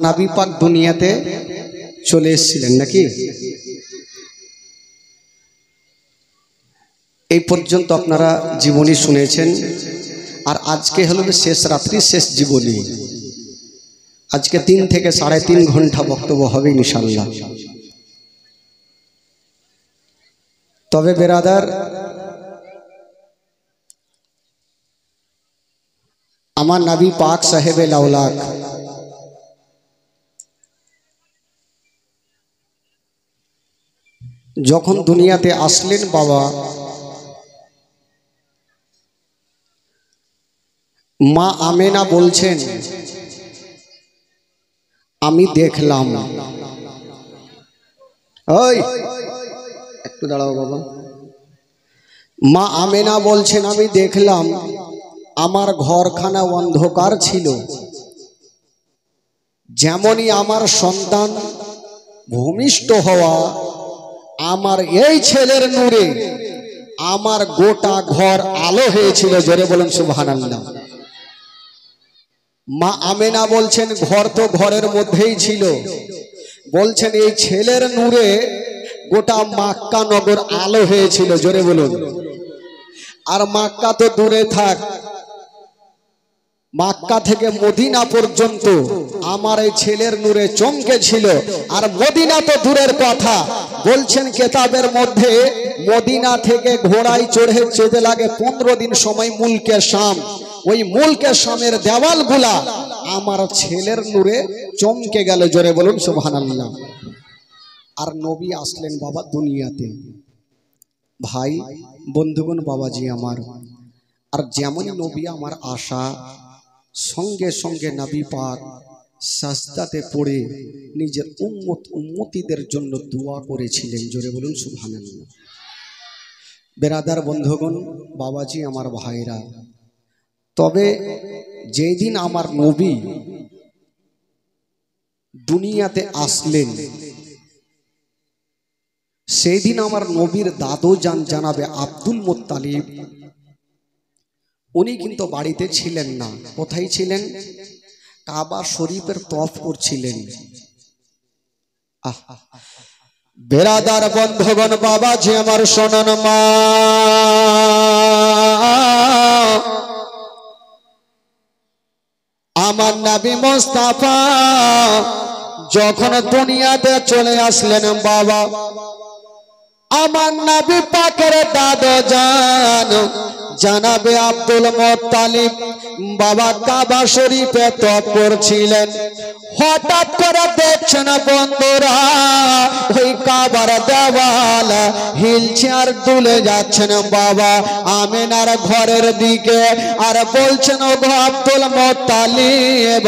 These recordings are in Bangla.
নবী পাক দুনিয়াতে চলে এসেছিলেন নাকি? এই পর্যন্ত আপনারা জীবনী শুনেছেন, আর আজকে হলো শেষ রাত্রি, শেষ জীবনী। আজকে 3 থেকে 3.5 ঘন্টা বক্তব্য হবে ইনশাআল্লাহ। তবে বেরাদার, আমার নবী পাক সাহেবে লাউলাক যখন দুনিয়াতে আসলেন বাবা, মা আমেনা বলছেন আমি দেখলাম। ওই একটু দাঁড়াও বাবা। মা আমেনা বলছেন আমি দেখলাম আমার ঘরখানা অন্ধকার ছিল, যেমনই আমার সন্তান ভূমিষ্ঠ হওয়া, আমার এই ছেলের নূরে আমার গোটা ঘর আলো হয়েছিল। জোরে বলুন সুবহানাল্লাহ। মা আমেনা বলছেন ঘর তো ঘরের মধ্যেই ছিল, বলছেন এই ছেলের নূরে গোটা মক্কা নগর আলো হয়েছিল। জোরে বলুন। আর মক্কা তো দূরে থাক, মক্কা থেকে মদিনা পর্যন্ত আমার এই ছেলের নূরে চমকে ছিল। আর মদিনা তো দূরের কথা, বলছেন কেতাবের মধ্যে মদিনা থেকে ঘোড়ায় চড়ে যেতে লাগে 15 দিন সময় মুলকে শাম। ওই মুলকে শামের দেওয়ালগুলা আমার ছেলের নূরে চমকে গেল। জোরে বলুন সুবহানাল্লাহ। আর নবী আসলেন বাবা দুনিয়াতে। ভাই বন্ধুগণ, বাবাজি আমার, আর যেমন নবী আমার আশা, সঙ্গে সঙ্গে নবী পাক সাজদাতে পড়ে নিজের উম্মতিদের জন্য দোয়া করেছিলেন। জোরে বলুন সুবহানাল্লাহ। বেরাদার বন্ধুগণ, বাবাজি আমার ভাইরা, তবে যেই দিন আমার নবী দুনিয়াতে আসলেন, সেই দিন আমার নবীর দাদু জানাবে আব্দুল মুত্তালিব, উনি কিন্তু বাড়িতে ছিলেন না। কোথায় ছিলেন? কাবা শরীফের তওয়াফ করছিলেন। বেরাদার বন্ধুগণ, বাবাজি আমার শোনেন, মা আমার নবী মুস্তাফা যখন দুনিয়াতে চলে আসলেন বাবা, আমার নবী পাকের দাদু জানাবে আব্দুল মুত্তালিব বাবা কাবা শরীফে তওয়াফ করছিলেন। হঠাৎ করে দেখছেন বন্ধুরা, ওই কাবার দেওয়াল হিলছে আর দুলে যাচ্ছেন বাবা আমেনার ঘরের দিকে। আর বলছেন ও গো আব্দুল মুত্তালিব,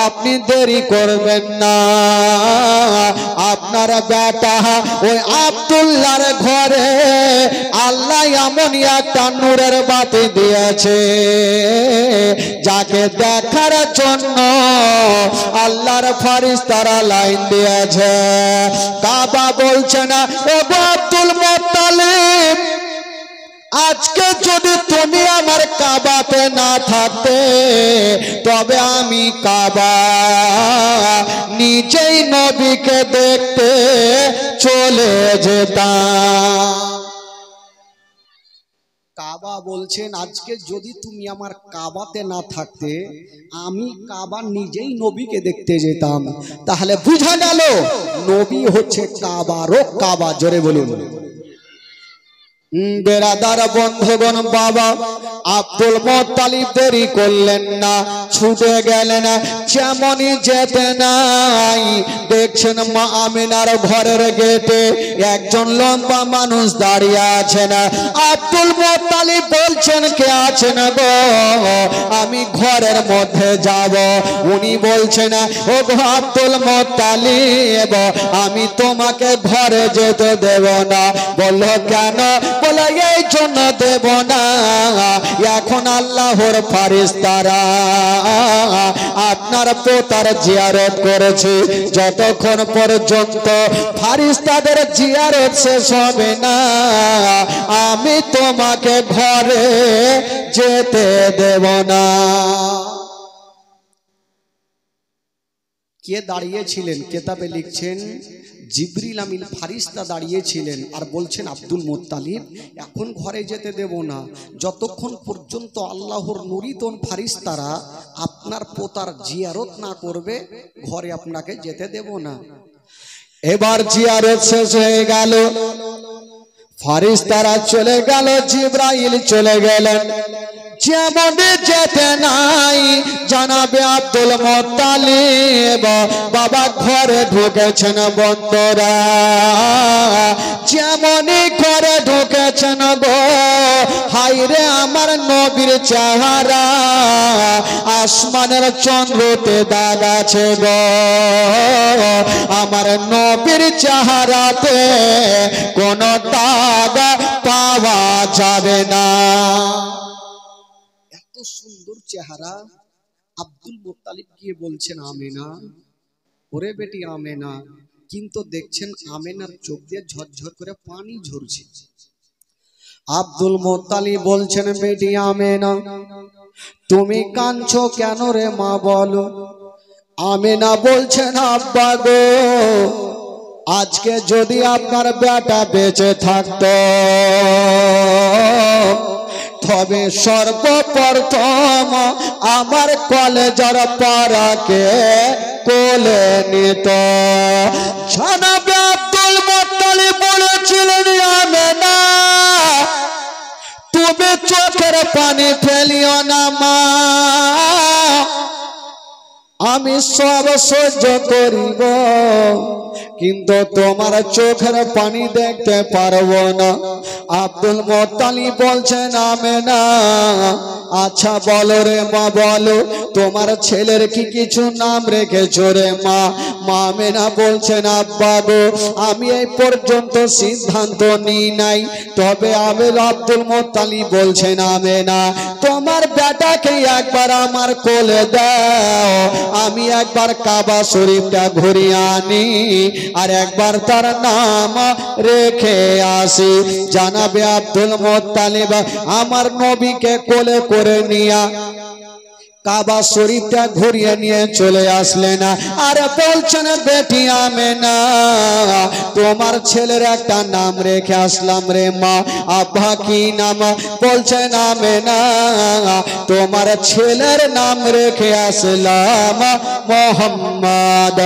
আপনি দেরি করবেন না, আপনার বেটা ওই আব্দুল্লাহর ঘরে আল্লাহ এমন একটা নূরের বাতি দিয়েছে, যাকে দেখার জন্য আল্লাহর ফেরেশতারা লাইন দিয়েছে। কাবা বলছে না ও আব্দুল মুত্তালিব, আজকে যদি তুমি আমার কাবাতে না থাকতে, তবে আমি কাবা নিজেই নবীকে দেখতে চলে যেতাম। কাবা বলছেন আজকে যদি তুমি আমার কাবাতে না থাকতে, আমি কাবা নিজেই নবীকে দেখতে যেতাম। তাহলে বুঝা গেল নবী হচ্ছে কাবারও কাবা। জোরে বলুন। বেরাদার বন্ধুগণ, বাবা আব্দুল মুত্তালিব দেরি করলেন না, ছুটে গেলেন। যেমনই যেতে নাই, দেখছেন মা আমিনার ঘরের গেটে একজন লম্বা মানুষ দাঁড়িয়ে আছেন। আব্দুল মুত্তালিব বলছেন কে আছেন গো, আমি ঘরের মধ্যে যাব। উনি বলছেন ও গো আব্দুল মুত্তালিব, আমি তোমাকে ঘরে যেতে দেব না। বলল কেন? বলে এই জন্য দেব না, এখন আল্লাহর ফেরেশতারা আপনার পোতার জিয়ারত করেছে, যতক্ষণ পর্যন্ত ফেরেশতাদের জিয়ারত শেষ হবে না, আমি তোমাকে ঘরে যেতে দেব না। কে দাঁড়িয়েছিলেন? কেতাবে লিখছেন জিবরিল আমিন ফারিস্তা দাঁড়িয়েছিলেন আর বলছেন আব্দুল মুত্তালিব এখন ঘরে যেতে দেব না, যতক্ষণ পর্যন্ত আল্লাহর নুরিতন ফারিস্তারা আপনার পোতার জিয়ারত না করবে ঘরে আপনাকে যেতে দেব না। এবার জিয়ারত শেষ হয়ে গেল, ফারিস্তারা চলে গেল, জিবরাইল চলে গেলেন। যেমনে যেতে নাই জানাবে আব্দুল মুত্তালিব বাবা ঘরে ঢুকেছেন বন্ধুরা, যেমনই ঘরে ঢুকেছেন গো হাইরে আমার নবীর চেহারা আসমানের চন্দ্রতে দাগ আছে গো, আমার নবীর চেহারাতে কোনো দাগ পাওয়া যাবে না। এত সুন্দর চেহারা। আব্দুল মুত্তালিব গিয়ে বলছেন আমেনা, ওরে বেটি আমেনা, কিন্তু দেখছেন আমেনার চোখ দিয়ে ঝরঝর করে পানি ঝরছে। আব্দুল মুত্তালিব বলছেন বেটি আমেনা তুমি কাঁদছো কেন রে মা বলো? আমেনা বলছেন আব্বা গো আজকে যদি আপনার বেটা বেঁচে থাকতো তবে সর্বপ্রথম আমার কলেজের পাড়াকে কোলে নিত। জানাবে আব্দুল মুত্তালিব বলেছিলেন আমেনা তুমি চোখের পানি ফেলিও না মা, আমি সব সহ্য করিব কিন্তু তোমার চোখের পানি দেখতে পারবো না। আব্দুল মুত্তালিব বলছেন আমেনা আচ্ছা বলো রে মা বলো তোমার ছেলের কি কিছু নাম রেখেছো রে মা? মা আমেনা বলছেন আব্বা গো আমি এই পর্যন্ত সিদ্ধান্ত নিই নাই, তবে আব্দুল মুত্তালিব বলছেন আমেনা তোমার বেটাকে একবার আমার কোলে দাও, আমি একবার কাবা শরীফটা ঘুরিয়ে আনি আর একবার তার নাম রেখে আসি। জানাবে আব্দুল মুত্তালিব আমার নবীকে কোলে করে নিয়া কাবা শরীফটা ঘুরিয়ে নিয়ে চলে আসলেন আর বলছেন বেটি আমেনা তোমার ছেলের একটা নাম রেখে আসলাম রে মা। আব্বা কি নাম? বলছেন আমেনা তোমার ছেলের নাম রেখে আসলাম মুহাম্মদ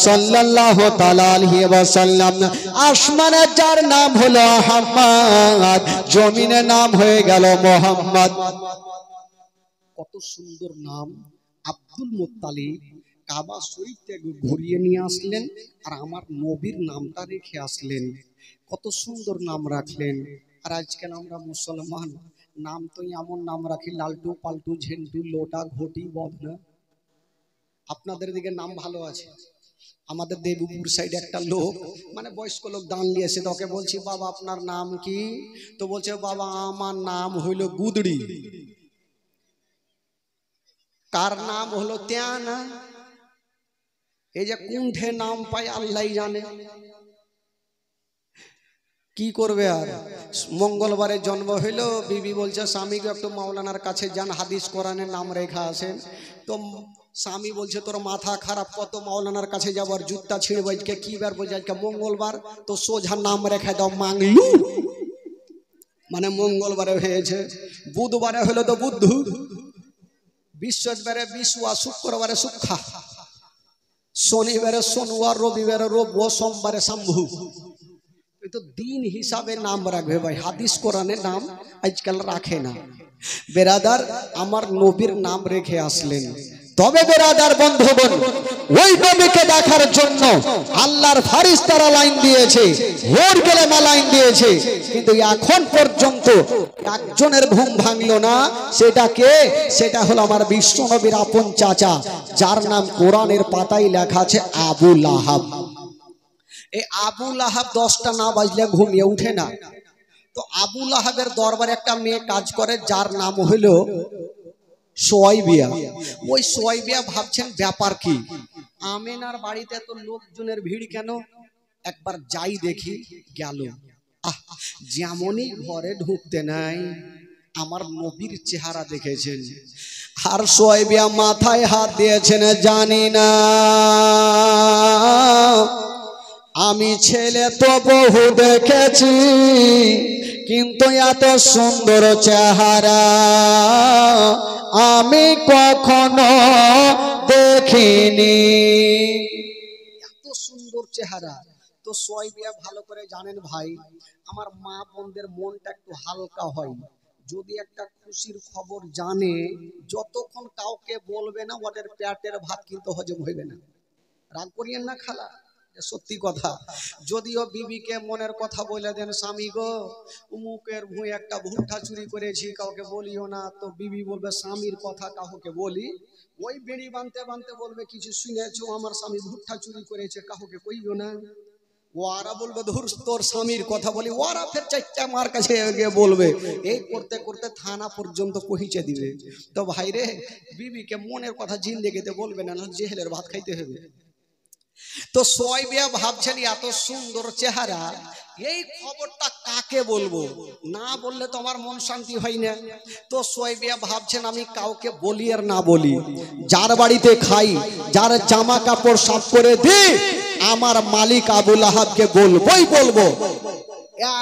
সাল্লাল্লাহু তাআলা আলাইহি ওয়াসাল্লাম। আসমানে যার নাম হলো আহমদ, জমিনে নাম হয়ে গেল মুহাম্মদ। কত সুন্দর নাম। আব্দুল মুত্তালিব কাবা শরীফ থেকে ঘুরিয়ে নিয়ে আসলেন আর আমার নবীর নামটা রেখে আসলেন। কত সুন্দর নাম রাখলেন। আর আজকাল আমরা মুসলমান নাম তো এমন নাম রাখি লালটু পাল্টু ঝেন্টু লোটা ঘটি বদনা। আপনাদের দিকে নাম ভালো আছে। আমাদের দেবপুর সাইডে একটা লোক মানে বয়স্ক লোক দান নিয়েছে, তোকে বলছি বাবা আপনার নাম কি? তো বলছে বাবা আমার নাম হইল গুদড়ি। কার নাম হলো ত্যানা? এই যে কুণ্ঠে নাম পায় আল্লাহ জানে। কি করবে আর? মঙ্গলবারে জন্ম হইলো, বিবি বলছে স্বামীকে একটু মাওলানার কাছে যান হাদিস কোরআনের নাম রেখা আসেন। তো স্বামী বলছে তোর মাথা খারাপ, কত মাওলানার কাছে যাবার জুতা ছিঁড়ব, আজকে কি বার বলছে আজকে মঙ্গলবার, তো সোজা নাম রেখা দাও মাংলু, মানে মঙ্গলবারে হয়েছে। বুধবারে হলো তো বুদ্ধু, বৃহস্পতিবারে বিশুয়া, শুক্রবারে সুক্ষা, শনিবারে সোনুয়া, রবিবারে রব, সোমবারে শম্ভু। তো দিন হিসাবে নাম রাখবে ভাই, হাদিস কোরআনে নাম আজকাল রাখে না। বেরাদার আমার নবীর নাম রেখে আসলেন। তবে বেরাদার বন্ধুগণ ওই নবীকে দেখার জন্য আল্লাহর ফারিস্তারা লাইন দিয়েছে, ভোর গেলে লাইন দিয়েছে, কিন্তু এখন পর্যন্ত একজনের ঘুম ভাঙলো না। সেটা কে? সেটা হলো আমার বিশ্ব নবীর আপন চাচা, যার নাম কোরআনের পাতায় লেখা আছে আবু লাহাব। এই আবু লাহাব 10টা না বাজলে ঘুমিয়ে উঠে না। তো আবু লাহাবের দরবারে একটা মেয়ে কাজ করে যার নাম হলো সোয়াইবিয়া। ওই সোয়াইবিয়া ভাবছেন ব্যাপার কি, আমেনার বাড়িতে এত লোকজনের ভিড় কেন, একবার যাই দেখি। গেল, যেমনই ঘরে ঢুকতে নাই আমার নবীর চেহারা দেখেছেন। আর সোয়াইবিয়া মাথায় হাত দিয়েছেন, জানি না আমি ছেলে তো বহু দেখেছি, কিন্তু এত সুন্দর চেহারা আমি কখনো দেখিনি। এত সুন্দর চেহারা তো সোয়াইবিয়া ভালো করে জানেন ভাই, আমার মা বোনদের মনটা একটু হালকা হয় যদি একটা খুশির খবর জানে। যতক্ষণ কাউকে বলবে না ওদের পেটের ভাত কিন্তু হজম হইবে না। রাগ করিয়েন না খালা, সত্যি কথা। যদিও বিবিকে মনের কথা বলে দেন, স্বামী গো উমুকের ভুঁই একটা ভুট্টা চুরি করেছি কাউকে বলিও না, তো বিবি বলবে স্বামীর কথা কাউকে বলি, ওই বেড়ি বানতে বানতে বলবে কিছু শুনেছো আমার স্বামী ভুট্টা চুরি করেছে কাউকে কইও না। ওরা বলবে ধুর তোর স্বামীর কথা বলি, ওরা ফের চারটা মার কাছে গিয়ে বলবে, এই করতে করতে থানা পর্যন্ত পৌঁছে দিবে। তো ভাই রে, বিবিকে মনের কথা জিন্দেগিতে বলবে না, জেহেলের ভাত খাইতে হবে। তো সোয়াইবিয়া ভাবছেন এত সুন্দর চেহারা, এই খবরটা কাকে বলবো, না বললে তো আমার মন শান্তি হয় না। তো সোয়াইবিয়া ভাবছেন আমি কাউকে বলি আর না বলি, যার বাড়িতে খাই, যার জামা কাপড় সাফ করে দিই, আমার মালিক আবুল আহাবকে বলবোই বলবো।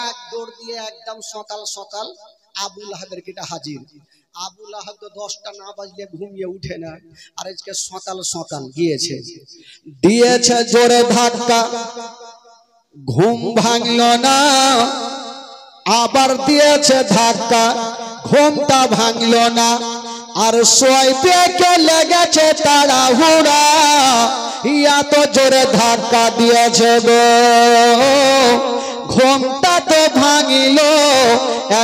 এক দৌড় দিয়ে একদম সকাল সকাল আবুল আহাবের কিটা হাজির। আবুল আহাব তো 10টা না বাজলে ঘুমিয়ে উঠে না, আর আজকে সকাল সকাল গিয়েছে, দিয়েছে জোরে ধাক্কা, ঘুম ভাঙলো না, আবার দিয়েছে ধাক্কা, ঘুমটা ভাঙলো না। আর সোয়াইবিয়াকে লেগেছে তাড়াহুড়া, এত জোরে ধাক্কা দিয়েছে গো, ঘুমটা তো ভাঙিল,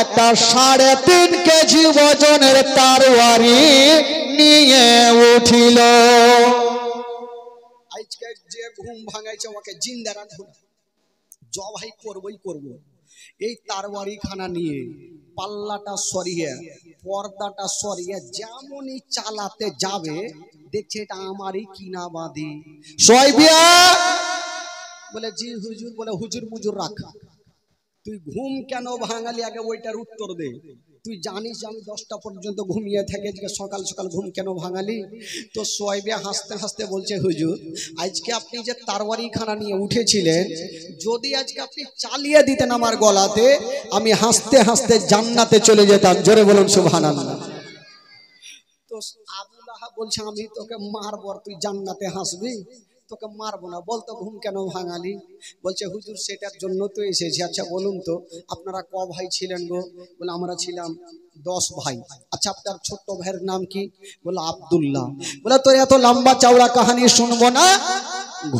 একটা 3.5 কেজি ওজনের তরবারি নিয়ে উঠিল। আজকে যে ঘুম ভাঙাইছে ওকে জিন্দা রাখবো, জবাই করবই করব। এই তরবারি খানা নিয়ে পাল্লাটা সরিয়ে পর্দাটা সরিয়ে যেমনই চালাতে যাবে, দেখছে এটা আমারই কিনা বাঁধি। সোয়াইবিয়া বলে জি হুজুর। বলে হুজুর মুজুর রাখ, তুই ঘুম কেন ভাঙালি আগে ওইটার উত্তর দে। তুই জানিস আমি 10টা পর্যন্ত ঘুমিয়ে থেকে সকাল সকাল ঘুম কেন ভাঙালি? তো সোয়াইবিয়া হাসতে হাসতে বলছে, হুজুর আজকে আপনি যে তরবারি খানা নিয়ে উঠেছিলেন, যদি আজকে আপনি চালিয়ে দিতেন আমার গলাতে, আমি হাসতে হাসতে জান্নাতে চলে যেতাম। জোরে বলুন সুবহানাল্লাহ। তো আবুল আহাব বলছে আমি তোকে মারবো আর তুই জান্নাতে হাসবি? তোকে মারবো না, বলতো ঘুম কেন ভাঙালি? বলছে হুজুর সেটার জন্য তো এসেছি। আচ্ছা বলুন তো আপনারা ক ভাই ছিলেন গো? বলে আমরা ছিলাম 10 ভাই। আচ্ছা আপনার ছোট্ট ভাইয়ের নাম কি? বলে আব্দুল্লাহ। বলে তোর এত লম্বা চওড়া কাহিনী শুনবো না,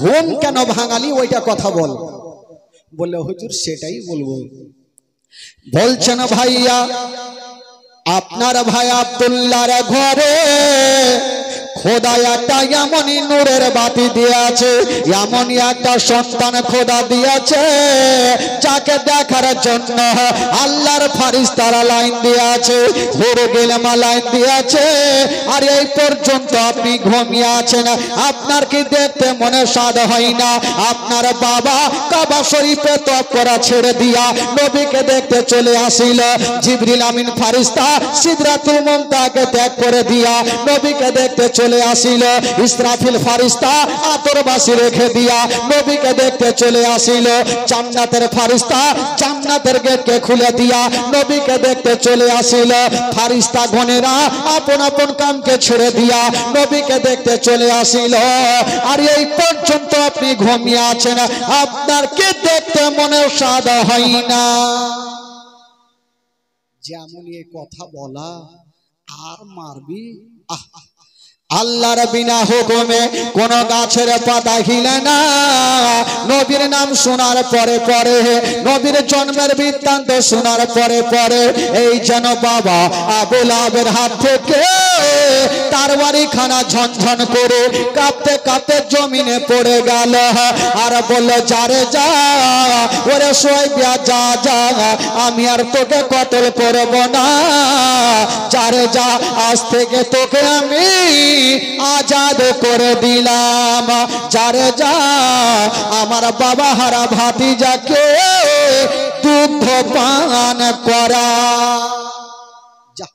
ঘুম কেন ভাঙালি ওইটা কথা বল। বলে হুজুর সেটাই বলবো। বলছেন ভাইয়া আপনার ভাই আব্দুল্লাহর ঘরে খোদা একটা এমনই নূরের বাতি দিয়েছে, এমনই একটা সন্তান খোদা দিয়েছে যাকে দেখার জন্য আল্লাহর ফারিস্তারা লাইন দিয়েছে, ঘুরে গেলেমা লাইন দিয়েছে। আর এই পর্যন্ত আপনি ঘুমিয়ে আছেন, আপনার কি দেখতে মনে স্বাদ হয় না? আপনার বাবা কাবা শরীফে তওয়াফ করা ছেড়ে দিয়া নবীকে দেখতে চলে আসিল, জিবরিল আমিন ফারিস্তা সিদরাতুল মুনতাহাকে ত্যাগ করে দিয়া নবীকে দেখতে চলে আসিল, ইসরাফিল ফারিস্তা আতর বাসি রেখে দিয়া নবীকে দেখতে চলে আসিল, জান্নাতের ফারিস্তা জান্নাতের গেটকে খুলে দিয়া নবীকে দেখতে চলে আসিল, ফারিস্তা গণেরা আপন আপন কামকে ছেড়ে দিয়া নবীকে দেখতে চলে আসিল। আর এই পর্যন্ত আপনি ঘুমিয়ে আছেন, আপনার কি দেখতে মনে স্বাদ হয় না? যেমন এই কথা বলা আর মারবি। আল্লাহর বিনা হুকুমে কোন গাছের পাতা হিলে না। নবীর নাম শোনার পরে পরে, নবীর জন্মের বৃত্তান্ত শোনার পরে পরে এই যেন বাবা আবুল আহাবের হাত থেকে তরবারি খানা ঝনঝন করে কাঁপতে কাঁপতে জমিনে পড়ে গেল। আর বলল যারে যা, ওরে সোয়াইবিয়া যা যা, আমি আর তোকে কতল করব না, যারে যা আজ থেকে তোকে আমি আজাদ করে দিলাম, যারে যা আমার বাবা হারা ভাতিজাকে দুগ্ধ পান করা, যা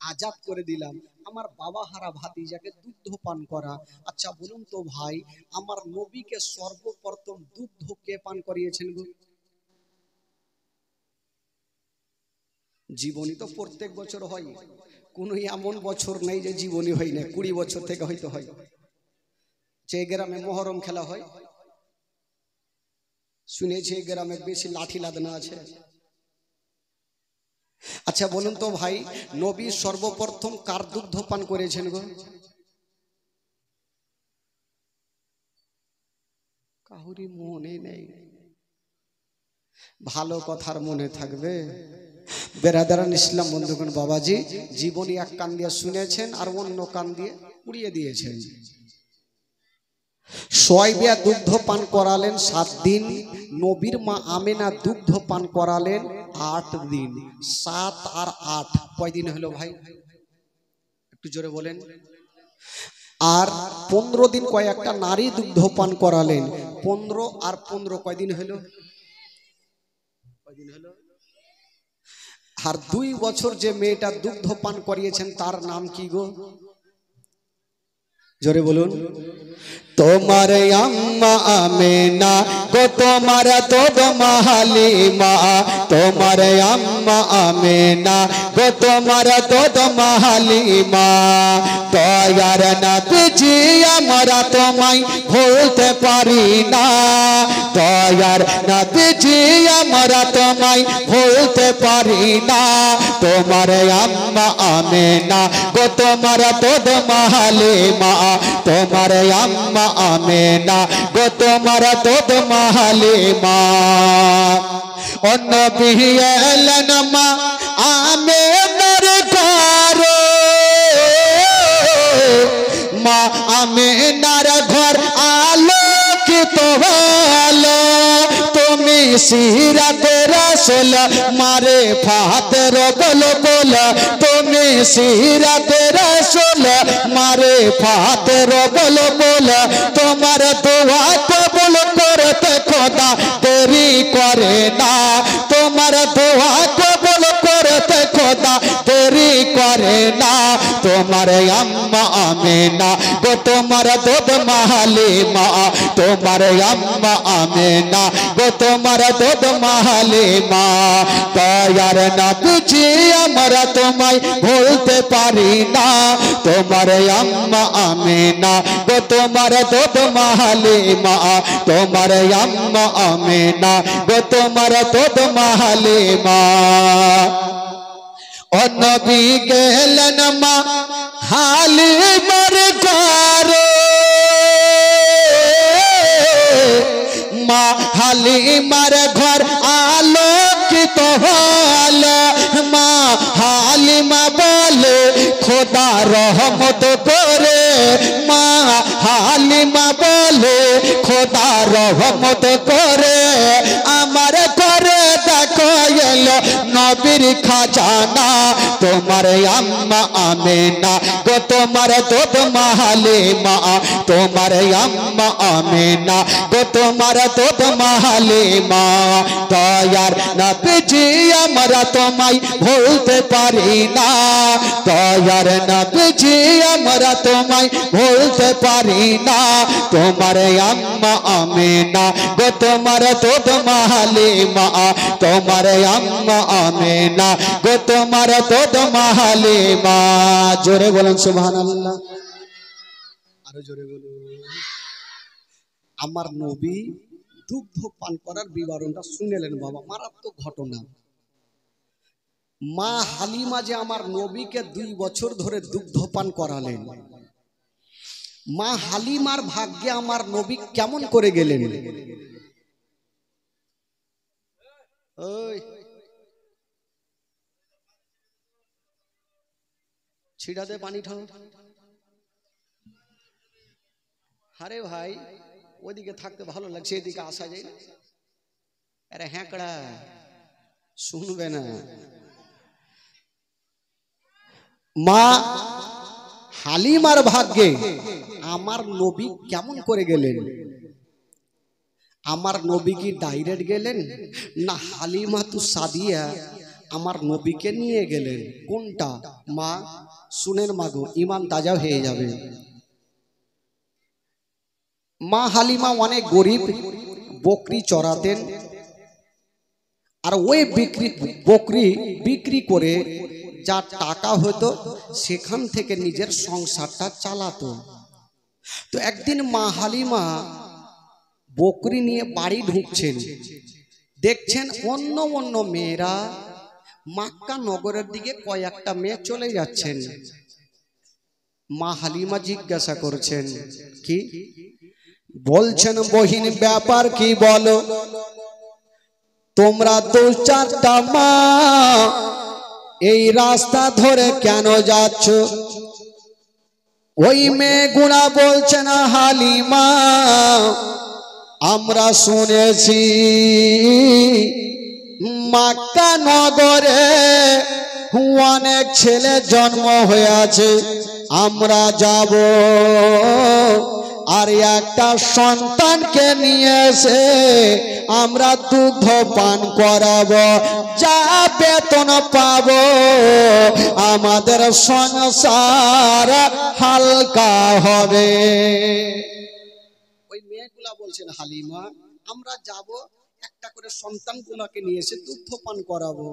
আজাদ করে দিলাম। আমার বাবা হারা ভাতিজাকে দুগ্ধ পান করা। আচ্ছা বলুন তো ভাই, আমার নবীকে সর্বপ্রথম দুগ্ধ কে পান করিয়েছেন গো? জীবনী তো প্রত্যেক বছর হয়, কোনো এমন বছর নেই যে জীবনী হয় না, 20 বছর থেকে হয়তো হয়। যে গ্রামে মহরম খেলা হয়, শুনেছি এই গ্রামে বেশি লাঠি লাদনা আছে। আচ্ছা বলুন তো ভাই, নবী সর্বপ্রথম কার দুগ্ধ পান করেছেন গো? কাউরি মনে নেই। ভালো কথার মনে থাকবে। বেরাদারান ইসলাম বন্ধুগণ, বাবাজি জীবনী এক কান দিয়ে শুনেছেন আর অন্য কান দিয়ে উড়িয়ে দিয়েছেন। সোয়াইবিয়া দুগ্ধ পান করালেন 7 দিন, নবীর মা আমেনা দুগ্ধ পান করালেন 8 দিন। 7 আর 8 কয় দিন হলো ভাই? একটু জোরে বলেন। আর 15 দিন কয়েকটা নারী দুগ্ধ পান করালেন। 15 আর 15 কয় দিন হলো? আর 2 বছর যে মেয়েটা দুগ্ধ পান করিয়েছেন তার নাম কি গো? জোরে বলুন। তোমার আম্মা আমেনা গো, তোমার তোদ হালিমা। তোমার আম্মা আমেনা গো, তোমার তোদ হালিমা। দয়ার নবীজি আমরা তোমায় ভুলতে পারি না। দয়ার নবীজি আমরা তোমায় ভুলতে পারি না। তোমার আম্মা আমেনা গো, তোমার তোদ হালিমা। তোমার আম্মা আমেনা গো, তোমার তোদ হালিমা। ও নবী এলেন মা আমেনার ঘরে, মা আমেনার ঘর আলোকিত হলো। তুমি সিরাতে রাসূল মারে ফাতের বল বল। তুমি সিরাতে রাসূল মারে ফাতের বল বল। তোমার দোয়া কবুল করতে খোদা দেরি করে না। তোমার দোয়া কবুল করতে খোদা দেরি করে না। তোমার আম্মা আমেনা গো, তোমার দুধ হালিমা। তোমার আম্মা আমেনা গো, তোমার দুধ হালিমা। দয়ার নবীজি আমরা তোমায় ভুলতে পারি না। তোমার আম্মা আমেনা গো, তোমার দুধ হালিমা। তোমার আম্মা আমেনা গো, তোমার দুধ হালিমা। ও নবী গেলেন মা হালিমার ঘরে, মা হালিমার ঘর আলোকিত হলো। মা হালিমা বলে খোদা রহমত করে। মা হালিমা বলে খোদা রহমত করে। আমার ঘরে দেখো এলো নবীর খাজানা। তোমার আম্মা আমেনা গো, তোমার দুধ হালিমা। তোমার আম্মা আমেনা গো, তোমার দুধ হালিমা। দয়ার নবীজি আমরা তোমায় ভুলতে পারি না। দয়ার নবীজি আমরা তোমায় ভুলতে পারি না। তোমার আম্মা আমেনা গো, তোমার দুধ হালিমা। তোমার আম্মা আমেনা গো, তোমার দুধ হালিমা। জোরে বলেন সুবহানাল্লাহ। আরো জোরে বলুন। আমার নবী দুগ্ধ পান করার বিবরণটা শুনেলেন বাবা, মারাত্মক ঘটনা। মা হালিমা যে আমার নবীকে 2 বছর ধরে দুগ্ধ পান করালেন। মা হালিমার ভাগ্যে আমার নবী কেমন করে গেলেন? ওই ছিড়া দে পানি ঠাও। আরে ভাই ওদিকে থাকতে ভালো লাগছে, এদিকে আসা যায় না। আরে হ্যাঁকড়া শুনবে না। মা হালিমার ভাগ্যে আমার নবী কেমন করে গেলেন? আমার নবী কি ডাইরেক্ট গেলেন, না হালিমা তু সাদিয়া আমার নবীকে নিয়ে গেলেন। কোনটা? মা শুনেন মাগো, ইমান তাজা হয়ে যাবে। মা হালিমা অনেক গরিব, বকরি চড়াতেন, আর ওই বকরি বিক্রি করে যা টাকা হতো সেখান থেকে নিজের সংসারটা চালাতো। তো একদিন মা হালিমা বকরি নিয়ে বাড়ি ঢুকছেন, দেখছেন অন্য অন্য মেয়েরা মক্কা নগরের দিকে কয়েকটা মেয়ে চলে যাচ্ছেন। মা হালিমা জিজ্ঞাসা করছেন, কি বলছেন বহিন, ব্যাপার কি বলো? তোমরা দু চারটা মা এই রাস্তা ধরে কেন যাচ্ছ? ওই মেয়েগুলা বলছে না, হালিমা আমরা শুনেছি মক্কা নগরে অনেক ছেলে জন্ম হয়েছে, আমরা যাব আর একটা সন্তানকে নিয়ে এসে আমরা দুগ্ধ পান করাবো, যা বেতন পাবো আমাদের সংসার হালকা হবে। ওই মেয়েগুলা বলছেন, হালিমা আমরা যাব, একটা করে সন্তানগুলোকে নিয়ে এসে দুগ্ধ পান করাবো।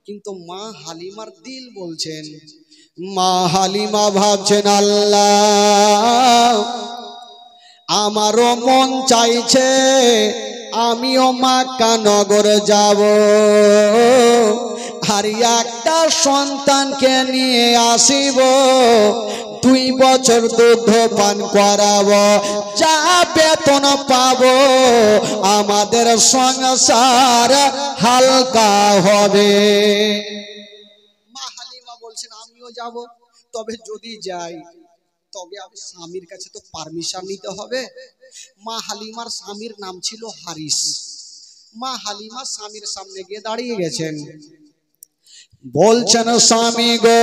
কিন্তু মা হালিমার দিল বলছেন, মা হালিমা ভাবছেন, আল্লাহ আমারও মন চাইছে আমিও মক্কা নগর যাব, আর একটা সন্তানকে নিয়ে আসিব, 2 বছর দুগ্ধ পান করাবো, যা বেতন পাবো আমাদের সংসার হালকা হবে। মা হালিমা বলছেন, আমিও যাব, তবে যদি যাই তবে আমি স্বামীর কাছে তো পারমিশন নিতে হবে। মা হালিমার স্বামীর নাম ছিল হারিস। মা হালিমা স্বামীর সামনে গিয়ে দাঁড়িয়ে গেছেন, বলছেন, স্বামী গো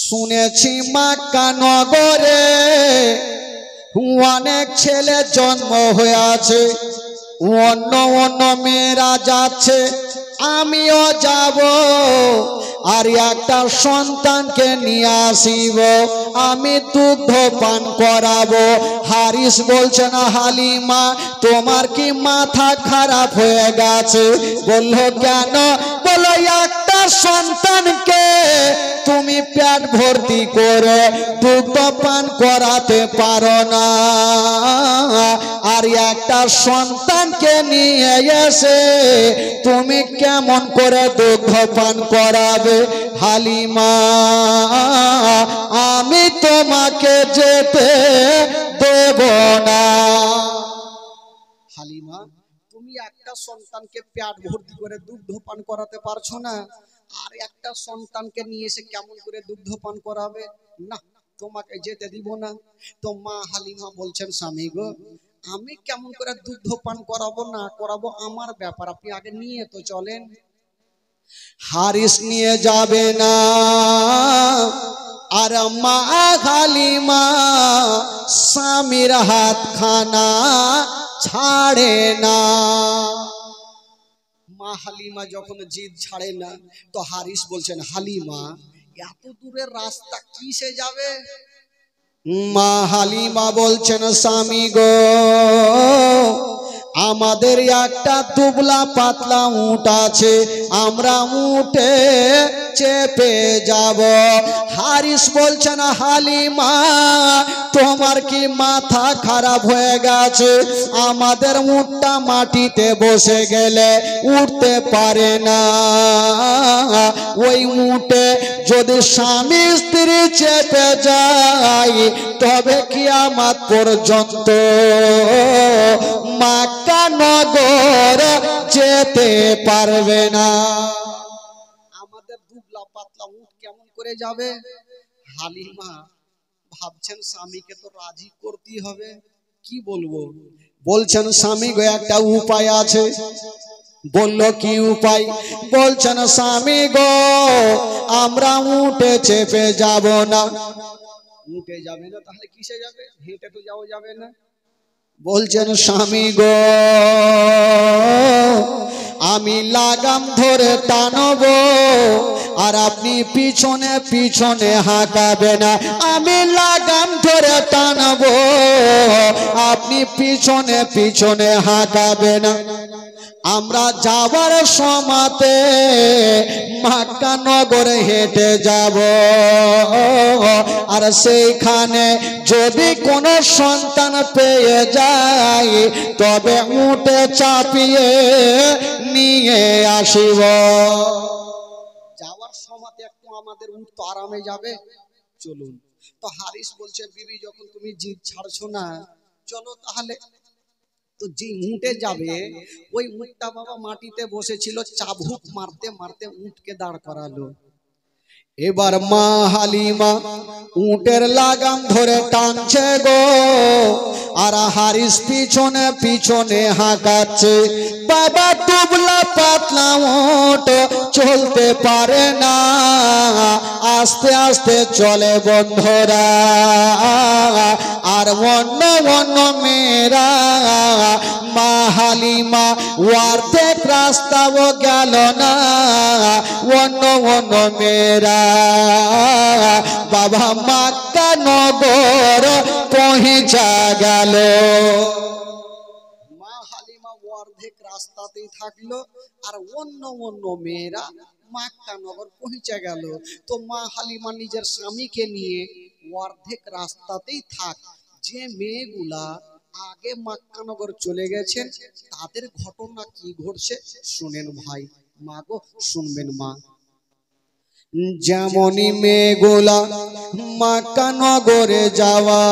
শুনেছি মক্কা নগরে অনেক ছেলে জন্ম হয়েছে, অন্য অন্য মেয়েরা যাচ্ছে, আমিও যাব আর একটা সন্তানকে নিয়ে আসিব, আমি দুগ্ধ পান করাবো। হারিস বলছে না, হালিমা তোমার কি মাথা খারাপ হয়ে গেছে? বলল কেন? বলো একটা সন্তানকে তুমি পেট ভর্তি করে দুগ্ধ পান করাতে পারো না, আর একটা সন্তানকে নিয়ে এসে তুমি কেমন করে দুগ্ধ পান করাবে? হালিমা আমি তোমাকে যেতে দেব না। হালিমা তুমি একটা সন্তানকে পেট ভর্তি করে দুগ্ধ পান করাতে পারছো না, আর একটা সন্তানকে নিয়ে এসে কেমন করে দুগ্ধ পান করাবে? না, তোমাকে যেতে দিব না। তো মা হালিমা বলছেন, স্বামী গো আমি কেমন করে দুগ্ধ পান করাবো না করাবো আমার ব্যাপার, আপনি আগে নিয়ে তো চলেন। হারিস নিয়ে যাবে না, আর মা হালিমা স্বামীর হাত খানা ছাড়ে না। মা হালিমা যখন জিদ ছাড়ে না, তো হারিস বলছেন, হালিমা এত দূরের রাস্তা কিসে যাবে? মা হালিমা বলছেন, স্বামী গো আমাদের একটা দুবলা পাতলা উট আছে, আমরা উটে চেপে যাব। হারিস বলছেন, হালিমা তোমার কি মাথা খারাপ হয়ে গেছে? আমাদের উটটা মাটিতে বসে গেলে উঠতে পারে না, ওই উটে যদি স্বামী স্ত্রী চেপে যায় তবে কিয়ামত পর্যন্ত মক্কা নগর যেতে পারবে না। আমাদের দুবলা পাতলা উট কেমন করে যাবে? হালিমা ভাবছেন স্বামীকে তো রাজি করতেই হবে, কি বলবো? বলছেন, স্বামী গো একটা উপায় আছে। বলল, কি উপায়? বলছেন, স্বামী গো আমরা উটে চেপে যাব না। উটে যাবে না তাহলে কিসে যাবে? হেঁটে তো যাওয়া যাবে না। বলছেন স্বামী গো আমি লাগাম ধরে টানবো আর আপনি পিছনে পিছনে হাঁকাবেন আমি লাগাম ধরে টানবো আপনি পিছনে পিছনে হাঁকাবেন আমরা যাবার সময়তে মক্কা নগরে হেঁটে যাব আর সেইখানে যদি কোনো সন্তান পেয়ে যায় তবে উঠে চাপিয়ে নিয়ে আসিব যাওয়ার সময়তে একটু আমাদের উঠ তো আরামে যাবে চলুন তো হারিস বলছে বিবি যখন তুমি জিদ ছাড়ছো না চলো তাহলে তো যে উঠে যাবে ওই উটটা বাবা মাটিতে বসেছিল চাবুক মারতে মারতে উটকে দাঁড় করালো এবার মা হালিমা উটের লাগাম ধরে টানছে গো আর হারিস পিছনে পিছনে হাঁকাচ্ছে বাবা দুবলা পাতলা উট চলতে পারে না আস্তে আস্তে চলে বন্ধুরা আর অন্য অন্য মেয়েরা মা হালিমা অর্ধেক রাস্তাও গেল না অন্য অন্য মেয়েরা বাবা মক্কা নগর পৌঁছা গেল মা হালিমা অর্ধেক রাস্তাতেই থাকলো আর অন্য অন্য মেয়েরা মক্কা নগর পৌঁছে গেল তো মা হালিমা নিজের স্বামীকে নিয়ে অর্ধেক রাস্তাতেই থাক যে মেয়েগুলা আগে মক্কা নগর চলে গেছেন তাদের ঘটনা কি ঘটছে শুনেন ভাই মা গো শুনবেন মা যেমনই মেয়েগুলা মক্কা নগরে যাওয়া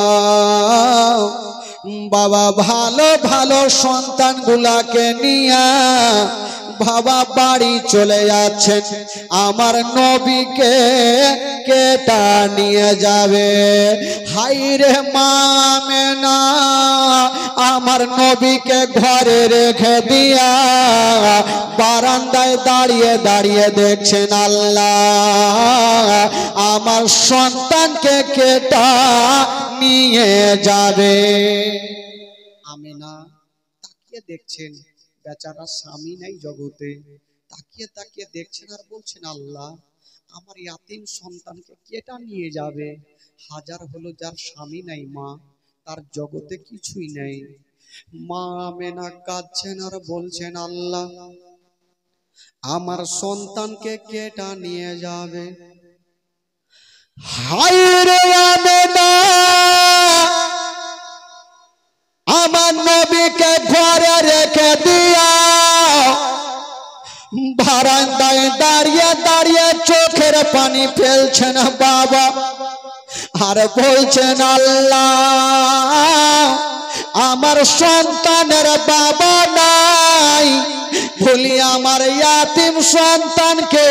বাবা ভালো ভালো সন্তানগুলাকে নিয়ে বাবা বাড়ি চলে যাচ্ছেন আমার নবীকে কেটা নিয়ে যাবে হাই রে মা আমেনা আমার নবীকে ঘরে রেখে দিয়া বারান্দায় দাঁড়িয়ে দাঁড়িয়ে দেখছেন আল্লাহ আমার সন্তানকে কেটা নিয়ে যাবে আমেনা তাকিয়ে দেখছেন বেচারা স্বামী নাই জগতে তাকিয়ে তাকিয়ে দেখছেন আর বলছেন আল্লাহ আমার ইয়াতিম সন্তানকে কেটা নিয়ে যাবে হাজার হলো যার স্বামী নাই মা তার জগতে কিছুই নেই মা আমেনা কাঁদছেন আর বলছেন আল্লাহ আমার সন্তানকে কেটা নিয়ে যাবে হায় রে আমেনা আমার নবীকে ঘরে রেখে দিয়া বারান্দায় দাঁড়িয়ে দাঁড়িয়ে চোখের পানি ফেলছেন বাবা আর বলছেন আল্লাহ আমার সন্তানের বাবা নাই বলি আমার ইয়াতিম সন্তানকে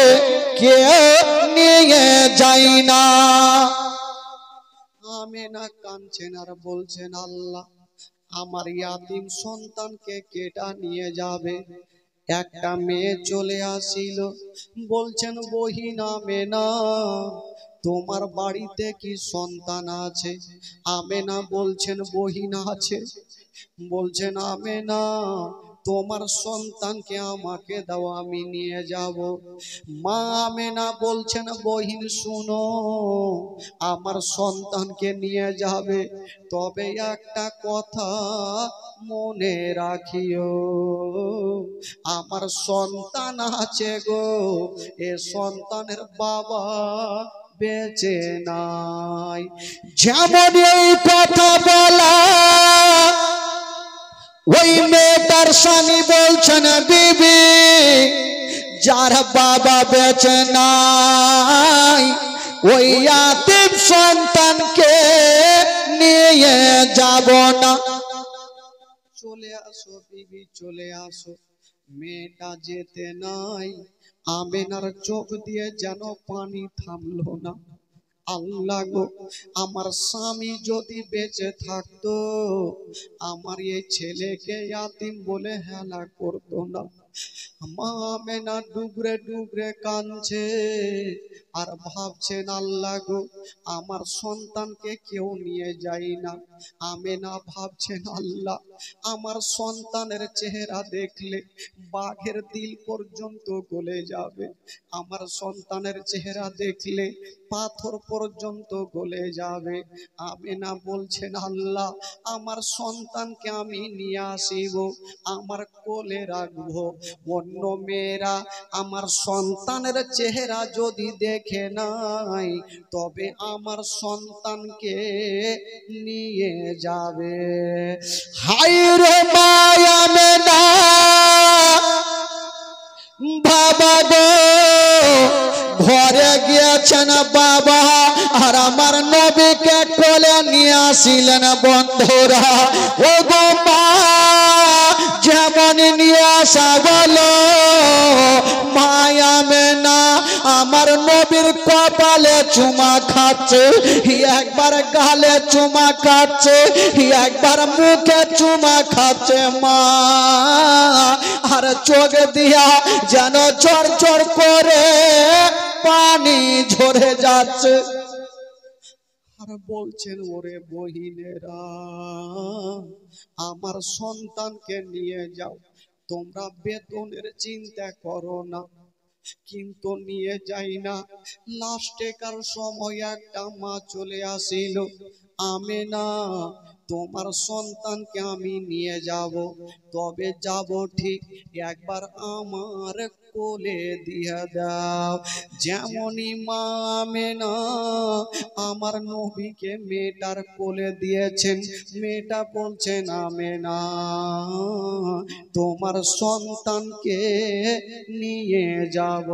কেউ নিয়ে যায় না আমেনা কাঁদছেন আর বলছেন আল্লাহ আমার ইয়াতিম সন্তানকে কেটা নিয়ে যাবে একটা মেয়ে চলে আসিল বলছেন বহিন আমেনা তোমার বাড়িতে কি সন্তান আছে আমেনা বলছেন বহিন আছে বলছেন আমেনা তোমার সন্তানকে আমাকে দাও আমি নিয়ে যাব মা আমেনা বলছেন বহিন শুনো আমার সন্তানকে নিয়ে যাবে তবে একটা কথা মনে রাখিও আমার সন্তান আছে গো এ সন্তানের বাবা বেঁচে নাই যেমন এই কথা বলা ওই মেয়েটার স্বামী বলছেন বিবি যার বাবা বেঁচে নাই ওই ইয়াতিম সন্তানকে নিয়ে যাব না চলে আসো বিবি চলে আসো মেয়েটা যেতে নাই আমেনার চোখ দিয়ে যেন পানি থামলো না আল্লাহ গো আমার স্বামী যদি বেঁচে থাকতো আমার এই ছেলেকে ইয়াতিম বলে হেলা করতো না মা আমেনা ডুবরে ডুবরে কাঁদছে আর ভাবছেন আল্লাহ গো আমার সন্তানকে কেউ নিয়ে যায় না। আমেনা ভাবছেন আল্লাহ আমার সন্তানের চেহারা দেখলে বাঘের দিল পর্যন্ত গলে যাবে, আমার সন্তানের চেহারা দেখলে পাথর পর্যন্ত গলে যাবে। আমেনা বলছেন আল্লাহ আমার সন্তানকে আমি নিয়ে আসিব, আমার কোলে রাখবো। অন্য মেয়েরা আমার সন্তানের চেহারা যদি দেখে নাই তবে আমার সন্তানকে নিয়ে যাবে। হায় রে মায়া মেনা বাবা গো ঘরে গিয়েছেন বাবা আর আমার নবীকে কোলে নিয়ে আসিলেন বন্ধুরা। ও গো মা যেমন নিয়ে আসা বলো মায়া মেনা আমার নবীর কপালে চুমা খাচ্ছে, একবার গালে চুমা খাচ্ছে, একবার মুখে চুমা খাচ্ছে মা, আর চোখ দিয়া যেন চর চর করে পানি ঝরে যাচ্ছে। আর বলছেন ওরে বহিনেরা আমার সন্তানকে নিয়ে যাও, তোমরা বেতনের চিন্তা করো না, কিন্তু নিয়ে যাই না। লাস্টে কার সময় একটা মা চলে আসিল, আমেনা তোমার সন্তানকে আমি নিয়ে যাব, তবে যাব ঠিক একবার আমার কোলে দিয়ে দাও। যেমনই মা আমেনা আমার নবীকে মেয়েটার কোলে দিয়েছেন, মেয়েটা বলছেন আমেনা তোমার সন্তানকে নিয়ে যাব।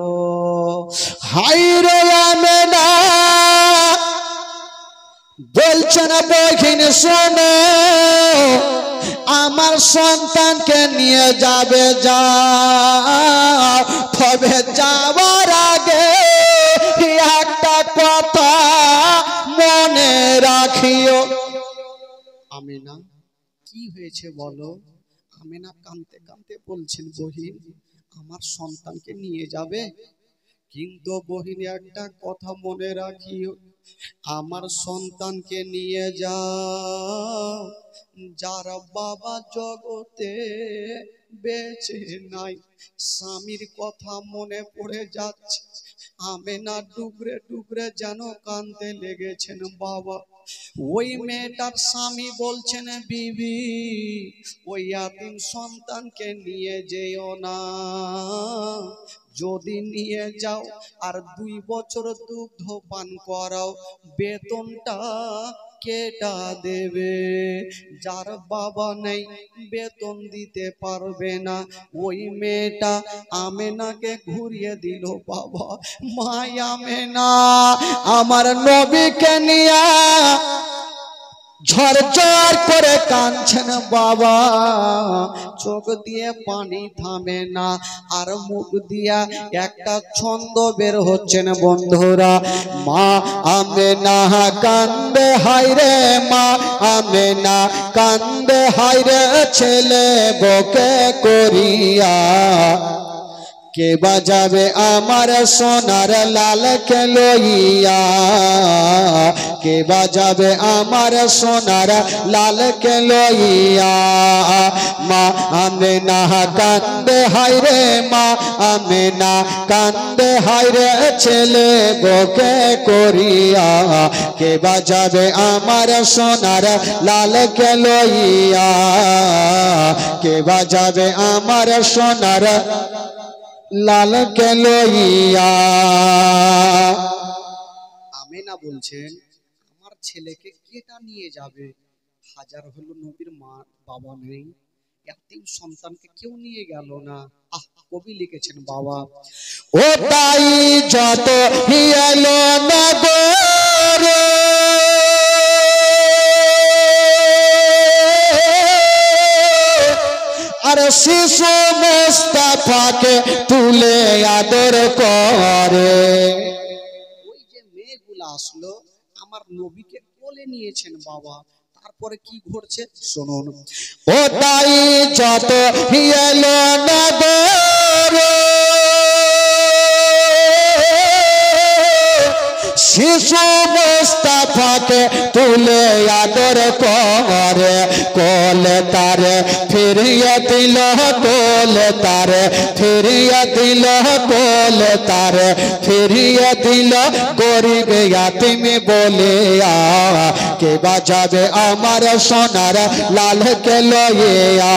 হায় রে আমেনা বলছেন বহিন শোনো আমার সন্তানকে নিয়ে যাবে যাও, তবে যাওয়ার আগে একটা কথা মনে রাখিও। আমেনা কি হয়েছে বলো? আমেনা কাঁদতে কাঁদতে বলছেন বহিন আমার সন্তানকে নিয়ে যাবে, কিন্তু বহিন একটা কথা মনে রাখিও আমার সন্তানকে নিয়ে যাও যার বাবা জগতে বেঁচে নাই। স্বামীর কথা মনে পড়ে যাচ্ছে, আমেনা ডুবরে ডুবরে যেন কাঁদতে লেগেছেন বাবা। ওই মেয়েটার স্বামী বলছেন বিবি ওই ইয়াতীম সন্তানকে নিয়ে যেও না, যদি নিয়ে যাও আর 2 বছর দুগ্ধ পান করাও বেতনটা কেটা দেবে। যার বাবা নেই বেতন দিতে পারবে না। ওই মেয়েটা আমেনাকে ঘুরিয়ে দিল বাবা। মাই আমেনা আমার নবীকে নিয়ে ঝরঝর করে কাঁদছেন বাবা, চোখ দিয়ে পানি থামে না আর মুখ দিয়া একটা ছন্দ বের হচ্ছেন বন্ধুরা। মা আমেনা কান্দে হায় রে, মা আমেনা কান্দে হায় রে ছেলে বকে করিয়া, কে বাজাবে আমার সোনার লালকে লইয়া, কে বাজাবে আমার সোনার লালকে লইয়া। মা আমেনা কান্দে হায় রে, মা আমেনা কান্দে হায় রে ছেলে বকে করিয়া, কে বাজাবে আমার সোনার লালকে লইয়া, কে বাজাবে আমার সোনার লালকে লইয়া। আমেনা বলছেন আমার ছেলেকে কেটা নিয়ে যাবে, হাজার হলো নবীর মা বাবা নেই, এতিম সন্তানকে কেউ নিয়ে গেল না। কবি লিখেছেন বাবা ও তাই যত হিয়ালো নগরে আর শিশু মুস্তাফাকে তুলে আদর করে। ওই যে মেয়েগুলো আসলো আমার নবীকে কোলে নিয়েছেন বাবা, তারপরে কি ঘটছে শুনুন। ও তাই যত এলো নগর শিশু মুস্তাফাকে তুলে আদর করে, কোলে তারে ফিরিয়ে দিল, কোলে তারে ফিরিয়ে দিল, কোলে তারে ফিরিয়ে দিল। গরিব ইয়াতিম বলে কে বাজাবে আমার সোনার লালকে লইয়া,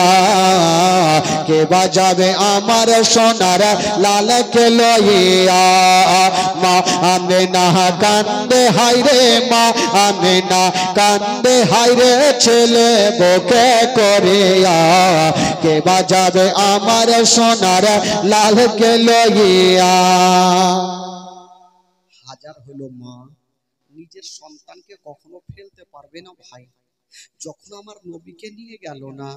কে বাজাবে আমার সোনার লালকে লইয়া। মা আমেনা কান্দে হায়রে, মা আমেনা কান্দে হায়রে, ছেলে বুকে করিয়া কে বাজাবে আমার সোনার লালকে লইয়া। হাজার হলো মা নিজের সন্তানকে কখনো ফেলতে পারবে না ভাই। যখন আমার নবীকে নিয়ে গেল না,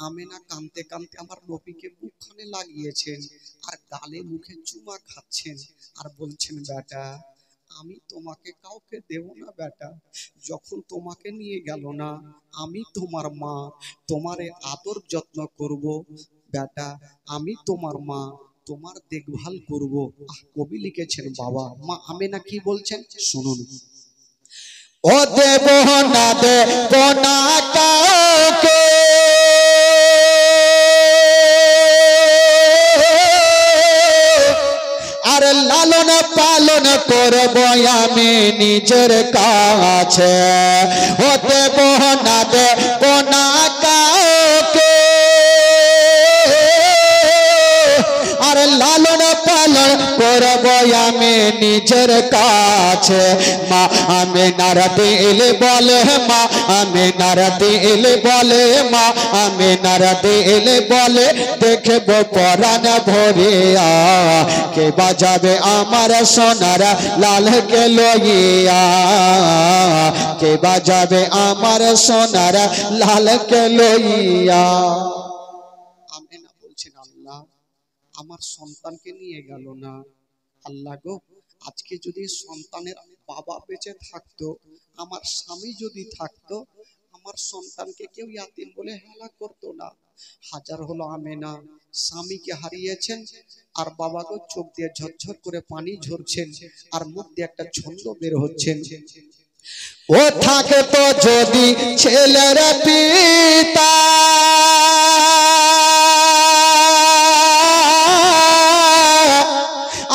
আমেনা কাঁদতে কাঁদতে আমার নবীকে মুখখানে লাগিয়েছেন আর গালে মুখে চুমা খাচ্ছেন আর বলছেন বেটা আমি তোমাকে কাউকে দেব না বেটা, যখন তোমাকে নিয়ে গেল না আমি তোমার মা, তোমারে আদর যত্ন করব বেটা, আমি তোমার মা, তোমার দেখভাল করব। কবি লিখেছেন বাবা। মা আমেনা কি বলছেন শুনুন। ও দেব না দেব না কাউকে, আর লালন পালন করব আমি নিজের কাছে। ও দেব না দেব না কাউকে, আর লালন পালন করব আমি নিজের কাছে। মা আমেনার দিল বলে, মা আমেনার দিল বলে, মা আমেনার দিল বলে দেখব পরাণ ভরিয়া কে বাজাবে আমার সোনার লালকে লইয়া, কে বাজাবে আমার সোনার লালকে লইয়া। আমেনা বলছেন আল্লাহ আমার সন্তানকে নিয়ে গেল না, আল্লাহ গো আজকে যদি সন্তানের বাবা বেঁচে থাকতো, আমার স্বামী যদি থাকতো, আমার সন্তানকে কেউ ইয়াতিম বলে হেলা করতো না। হাজার হলো আমেনা স্বামীকে হারিয়েছেন আর বাবাকে চোখ দিয়ে ঝরঝর করে পানি ঝরছেন আর মুখ দিয়ে একটা ছন্দ বের হচ্ছেন। ও থাকে তো যদি ছেলের পিতা,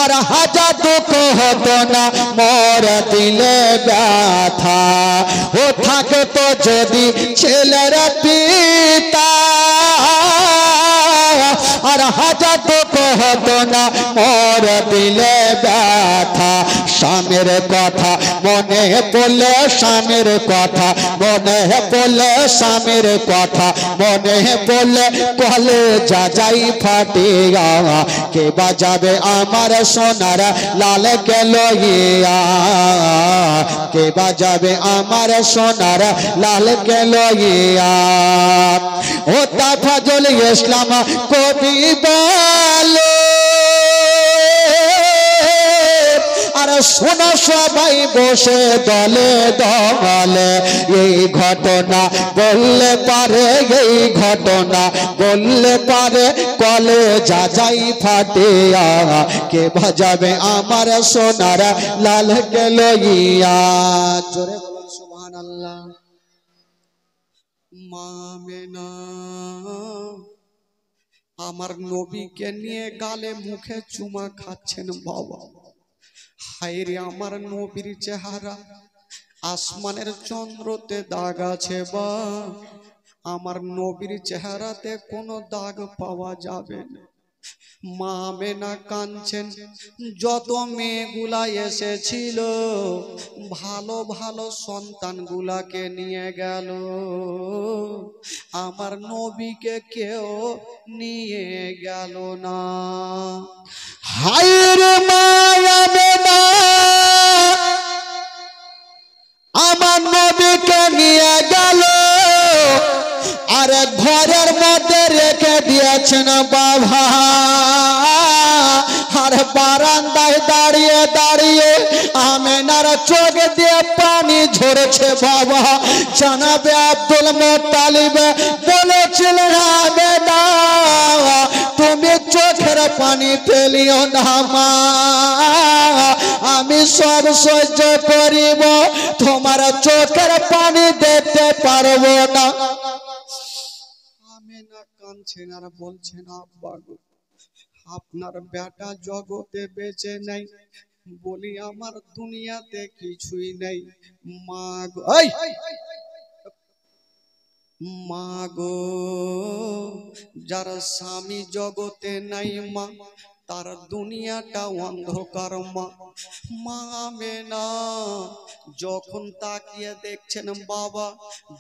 আর হাজার দুঃখ হতো না মোর দিলে ব্যথা। ও থাকে তো যদি ছেলের পিতা, আর হাজার দুঃখ হতো না মোর দিলে ব্যথা। স্বামীর কথা মনে পড়লে, স্বামীর কথা মনে পড়লে, স্বামীর কথা মনে পড়লে কলে যা যাই ফাটিয়া কে বাজাবে আমার সোনার লালকে লইয়া, কে বাজাবে আমার সোনার লালকে লইয়া। ও তাফাজুল ইসলাম কবি বলে, আর শোনো সবাই বসে দলে দলে, এই ঘটনা বললে পারে, এই ঘটনা বললে পারে কলে যা যাই ফাটিয়া কে বাজাবে আমার সোনার লালকে লইয়া। জোরে বলুন সুবহানাল্লাহ। মা আমেনা আমার নবীকে নিয়ে গালে মুখে চুমা খাচ্ছেন বাবা। হায়রে আমার নবীর চেহারা, আসমানের চন্দ্রতে দাগ আছে বা আমার নবীর চেহারাতে কোনো দাগ পাওয়া যাবে না। মা আমেনা কাঁদছেন, যত মেয়েগুলা এসেছিল ভালো ভালো সন্তানগুলাকে নিয়ে গেল, আমার নবীকে কেউ নিয়ে গেল না। হায়রে মা আমেনা আমার নবীকে নিয়ে গেল আর ঘরের মধ্যে রেখে দিয়েছেন বাবা। আর বারান্দায় দাঁড়িয়ে দাঁড়িয়ে আমেনার চোখ দিয়ে পানি ঝরেছে বাবা। জানাবে আব্দুল মুত্তালিব বলেছিলেন, আমেনা তুমি চোখের পানি ফেলিও না মা, আমি সব সহ্য করিব, তোমার চোখের পানি দেখতে পারবো না। আমেনা কাঁদছেন আর বলছেন, আব্বা গো আপনার বেটা জগতে বেঁচে নাই, বলি আমার দুনিয়াতে কিছুই নেই মা গো। মা গো যার স্বামী জগতে নাই মা, তার দুনিয়াটা অন্ধকার মা। মা আমেনা যখন তাকিয়ে দেখছেন বাবা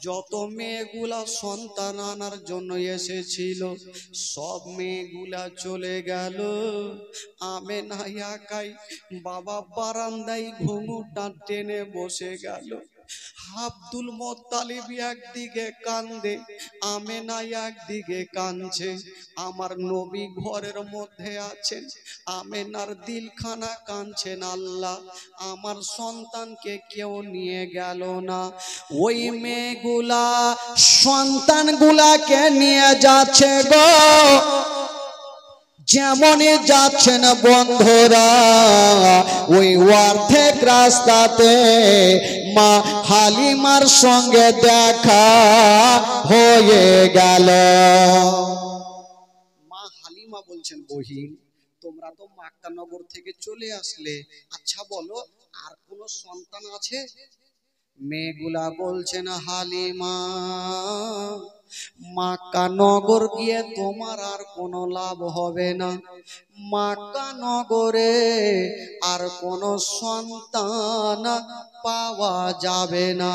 যত মেয়েগুলা সন্তান আনার জন্য এসেছিল সব মেয়েগুলা চলে গেল, আমেনা একাই বাবা বারান্দায় ঘুঙুরটা টেনে বসে গেল। আব্দুল মুত্তালিব একদিকে কান্দে, আমেনা একদিকে কাঁদছে। আমার নবী ঘরের মধ্যে আছেন, আমেনার দিলখানা কাঁদছেন, আল্লাহ আমার সন্তানকে কেউ নিয়ে গেল না। ওই মেয়েগুলা সন্তানগুলাকে নিয়ে যাচ্ছে গো, যেমনই যাচ্ছেন বন্ধুরা ওই অর্ধেক রাস্তাতে মা হালিমার সঙ্গে দেখা হয়ে গেল। মা হালিমা বলছেন, বহিন তোমরা তো মক্কা নগর থেকে চলে আসলে, আচ্ছা বলো আর কোনো সন্তান আছে? মেয়েগুলা বলছেন, হালিমা মক্কা নগর গিয়ে তোমার আর কোনো লাভ হবে না, মক্কা নগরে আর কোনো সন্তান পাওয়া যাবে না।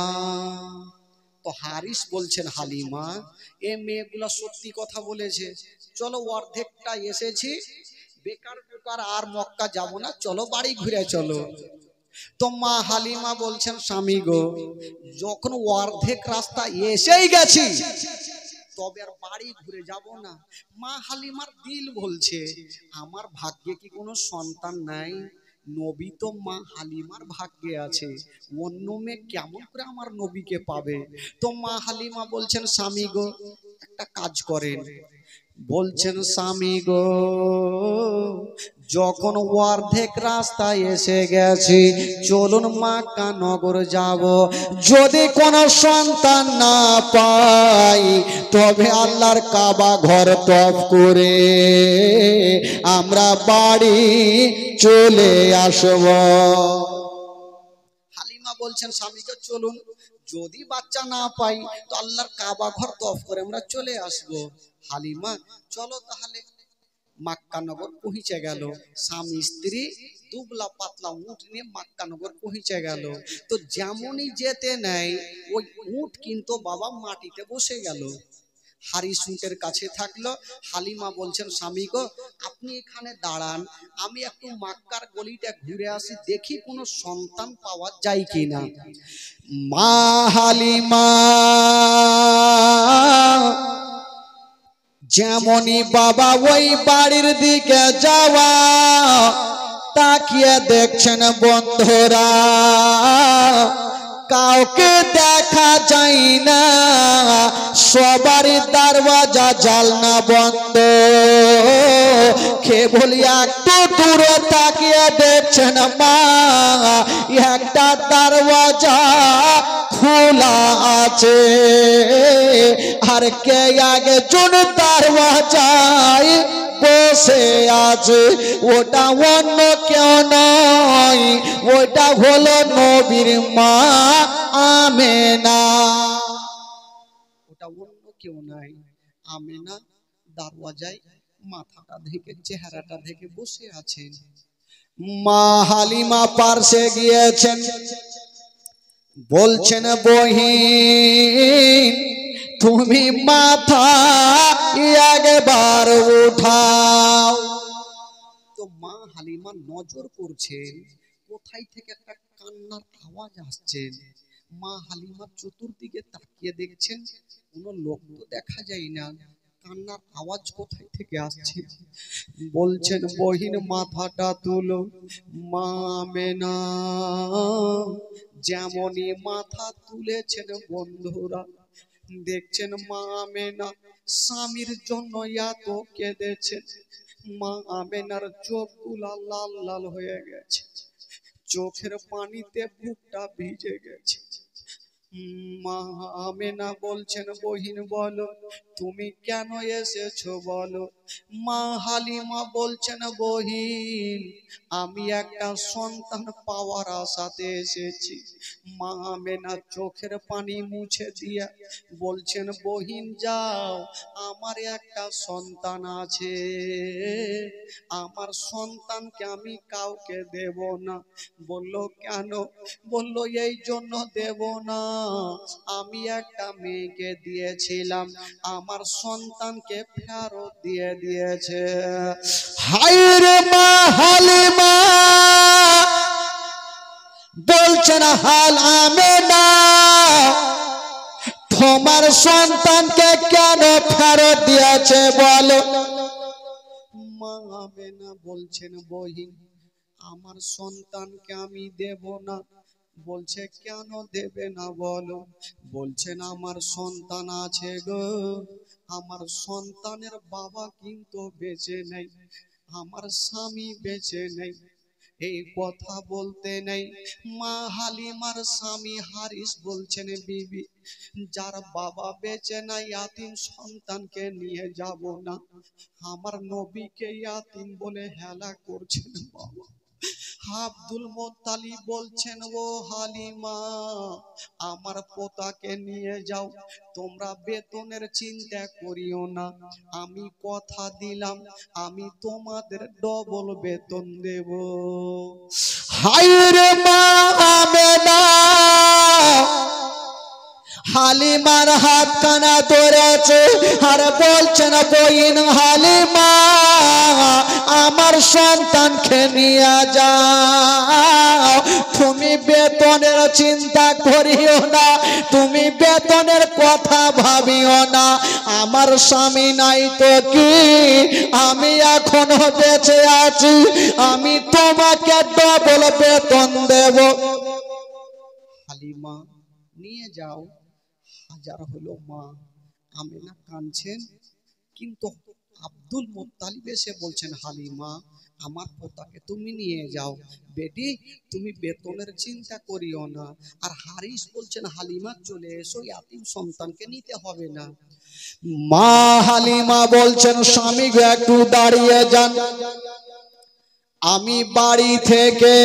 তো হারিস বলছেন, হালিমা এ মেয়েগুলা সত্যি কথা বলেছে, চলো অর্ধেকটা এসেছি, বেকার বেকার আর মক্কা যাব না, চলো বাড়ি ঘুরে চলো। তো মা হালিমা বলছেন, স্বামী গো যখন অর্ধেক রাস্তা এসেই গেছি তবে আর বাড়ি ঘুরে যাব না। মা হালিমার দিল বলছে, আমার ভাগ্যে কি কোনো সন্তান নাই? নবী তো মা হালিমার ভাগ্যে আছে, অন্য মেয়ে কেমন করে আমার নবীকে পাবে? তো মা হালিমা বলছেন, স্বামী গো একটা কাজ করেন, বলছেন স্বামী গো যখন অর্ধেক রাস্তায় এসে গেছি চলুন মক্কা নগর যাব, যদি কোনো সন্তান না পাই তবে আল্লাহর কাবা ঘর তওয়াফ করে আমরা বাড়ি চলে আসব। হালিমা বলছেন, স্বামীকে চলুন, যদি বাচ্চা না পাই তো আল্লাহর কাবা ঘর তওয়াফ করে আমরা চলে আসব। হালিমা চলো তাহলে। মক্কা নগর পৌঁছে গেল, স্বামী স্ত্রী দুবলা পাতলা উট নিয়ে মক্কা নগর পৌঁছে গেল। তো যেমনই যেতে নেয় ওই উট কিন্তু বাবা মাটিতে বসে গেল। হারিস উটের কাছে থাকলো। হালিমা বলছেন, স্বামী গো আপনি এখানে দাঁড়ান, আমি একটু মক্কার গলিটা ঘুরে আসি, দেখি কোনো সন্তান পাওয়া যায় কিনা। মা হালিমা যেমনই বাবা ওই বাড়ির দিকে যাওয়া, তাকিয়ে দেখছেন বন্ধুরা কাউকে দেখা যায় না, সবারই দরওয়াজা জালনা বন্ধ। কেবল একটু দূরে তাকিয়ে দেখছেন মা একটা দরওয়াজা খোলা আছে, আর কে আগে জন দরওয়াজায় বসে আছে, ওটা অন্য কেউ নয়, ওটা হলো নবীর মা আমেনা। ওটা অন্য কেউ নাই, আমেনা দরওয়াজায় মাথাটা ঢেকে চেহারাটা ঢেকে বসে আছেন। মা হালিমা পার্শ্বে গিয়েছেন, বলছেন বহিন তুমি মাথা একবার উঠাও। তো মা হালিমা নজর করছেন কোথায় থেকে একটা কান্নার আওয়াজ আসছে। মা হালিমা চতুর্দিকে তাকিয়ে দেখছেন কোনো লোক তো দেখা যায় না, কান্নার আওয়াজ কোথায় থেকে আসছে। বলছেন বহিন মাথাটা তুলো। মা আমেনা যেমনই মাথা তুলেছেন বন্ধুরা, দেখছেন মা আমেনা স্বামীর জন্য এত কেঁদেছে। মা আমেনার চোখগুলা লাল লাল হয়ে গেছে, চোখের পানিতে বুকটা ভিজে গেছে। মা আমেনা বলছেন, বহিন বলো তুমি কেন এসেছো বলো। মা হালিমা বলছেন, বহিন আমি একটা সন্তান পাওয়ার আশাতে এসেছি। মা আমেনা চোখের পানি মুছে দিয়া বলছেন, বহিন যাও, আমার একটা সন্তান আছে, আমার সন্তানকে আমি কাউকে দেব না। বলল কেন? বলল এই জন্য দেব না, আমি একটা মেয়েকে দিয়েছিলাম, আমার সন্তানকে ফেরত দিয়ে দিয়েছে। হায়রে মা হালিমা বলছেন, হাল আমেনা তোমার সন্তানকে কেন ফেরত দিয়েছে বলো। মা আমেনা বলছেন, বহিন আমার সন্তানকে আমি দেব না। বলছে কেন দেবে না বলো। বলছেন আমার সন্তান আছে গো, আমার সন্তানের বাবা কিন্তু বেঁচে নেই, আমার স্বামী বেঁচে নেই। এই কথা বলতে নেই, মা হালিমার স্বামী হারিস বলছেন, বিবি যার বাবা বেঁচে নাই ইয়াতিম সন্তানকে নিয়ে যাব না। আমার নবীকে ইয়াতিম বলে হেলা করছেন বাবা। আব্দুল মুত্তালিব বলছেন, ও হালিমা আমার পোতাকে নিয়ে যাও, তোমরা বেতনের চিন্তা করিও না, আমি কথা দিলাম আমি তোমাদের ডবল বেতন দেব। হায়রে মা আমেনা হালিমার হাত কানা ধরেছে আর বলছেন, বহিন হালিমা আমার সন্তানকে নিয়ে যাও, তুমি বেতনের চিন্তা করিও না, তুমি বেতনের কথা ভাবিও না, আমার স্বামী নাই তো কি, আমি এখনো বেঁচে আছি, আমি তোমাকে ডবল বেতন দেব। হালিমা নিয়ে যাও। হাজার হলো মা আমেনা কাঁদছেন, কিন্তু আব্দুল মুত্তালিব এসে বলছেন, হালিমা আমার পোতাকে তুমি নিয়ে যাও, বেটি তুমি বেতনের চিন্তা করিও না। আর হারিস বলছেন, হালিমা চলে এসো, ইয়াতিম সন্তানকে নিতে হবে না। মা হালিমা বলছেন, স্বামী গো একটু দাঁড়িয়ে যান, আমি বাড়ি থেকে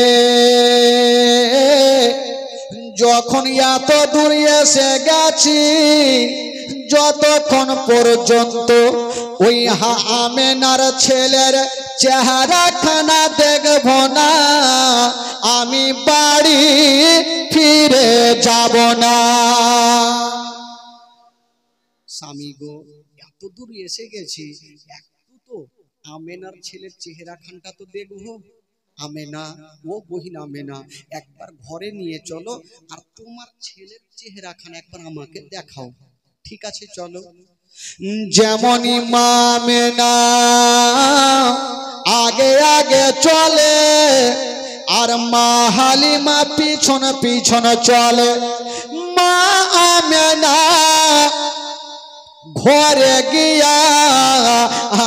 যখন এত দূর এসে গেছি, যতক্ষণ পর্যন্ত ওই আমেনার ছেলের চেহারা খানা দেখব না, আমি বাড়ি ফিরে যাব না। স্বামী গো এত দূর এসে গেছি, একটু তো আমেনার ছেলের চেহারা খানটা তো দেখবো। আমেনা ও বহিন আমেনা একবার ঘরে নিয়ে চলো, আর তোমার ছেলের চেহারা খান একবার আমাকে দেখাও। ঠিক আছে চলো। যেমনই মা আমেনা আগে আগে চলে আর মা হালিমা পিছন পিছন চলে। মা আমেনা ঘরে গিয়া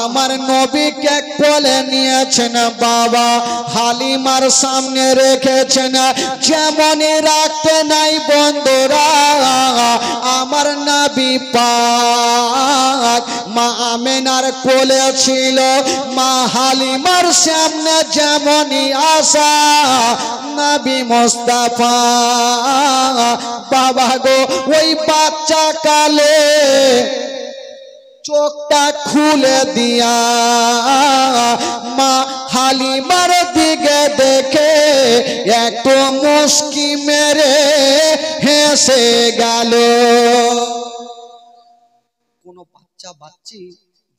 আমার নবীকে কোলে নিয়েছেন, বাবা হালিমার সামনে রেখেছেন। যেমনই রাখতে নাই বন্ধুরা, আমার নবী পাক মা আমেনার কোলে ছিল, মা হালিমার সামনে যেমনই আসা নবী মুস্তাফা বাবা গো ওই বাচ্চা কালে চোখটা খুলে দিয়া মা হালিমার দিকে দেখে একটু মুস্কি মেরে হেসে গেল। কোন বাচ্চা বাচ্চি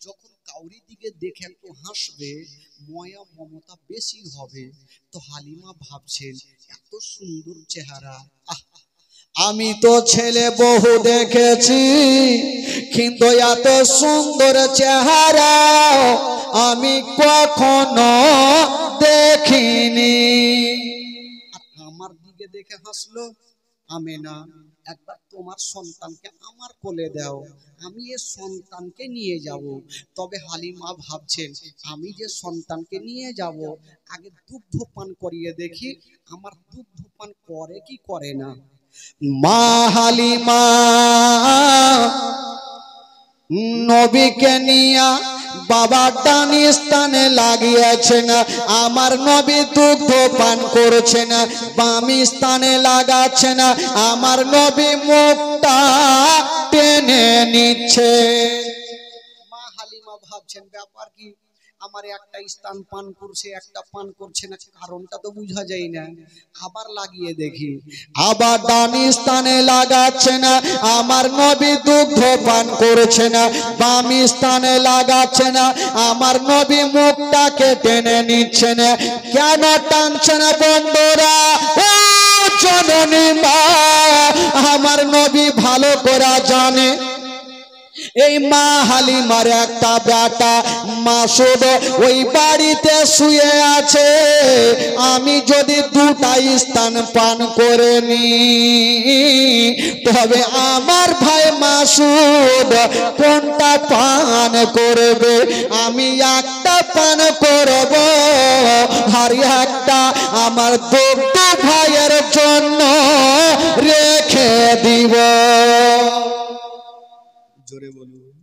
যখন কাউরি দিকে দেখে একটু হাসবে, ময়া মমতা বেশি হবে। তো হালিমা ভাবছেন এত সুন্দর চেহারা, আমি তো ছেলে বহু দেখেছি, কিন্তু এত সুন্দর চেহারা আমি কখনো দেখিনি। আর আমার দিকে দেখে হাসলো, আমেনা একবার তোমার সন্তানকে আমার কোলে দাও, আমি এ সন্তানকে নিয়ে যাব। তবে হালিমা ভাবছেন, আমি যে সন্তানকে নিয়ে যাব আগে দুগ্ধ পান করিয়ে দেখি, আমার দুগ্ধ পান করে কি করে না। মা হালিমা নবীকে নিয়া বাবা ডান স্থানে লাগিয়েছেন, আমার নবী দুগ্ধ পান করছেন, বাম স্থানে লাগাচ্ছেন, আমার নবী মুখটা টেনে নিচ্ছে। মা হালিমা ভাবছেন ব্যাপার কি, আমার একটা স্থান পান করছে একটা পান করছে না, কারণটা তো বোঝা যায় না। আবার লাগিয়ে দেখি, আবার ডান স্থানে লাগাচ্ছে না, আমার নবী দুগ্ধ পান করছে না, বাম স্থানে লাগাচ্ছে না, আমার নবী মুখটাকে টেনে নিচ্ছে না। কেন টানছে না বন্ধুরা? ও জননী মা, আমার নবী ভালো করে জানে এই মা হালিমার একটা বেটা মাসুদ ওই বাড়িতে শুয়ে আছে, আমি যদি দুটা স্থান পান করে নি তবে আমার ভাই মাসুদ কোনটা পান করবে? আমি একটা পান করব আর একটা আমার দুটো ভাইয়ের জন্য রেখে দিব। জোরে বলুন,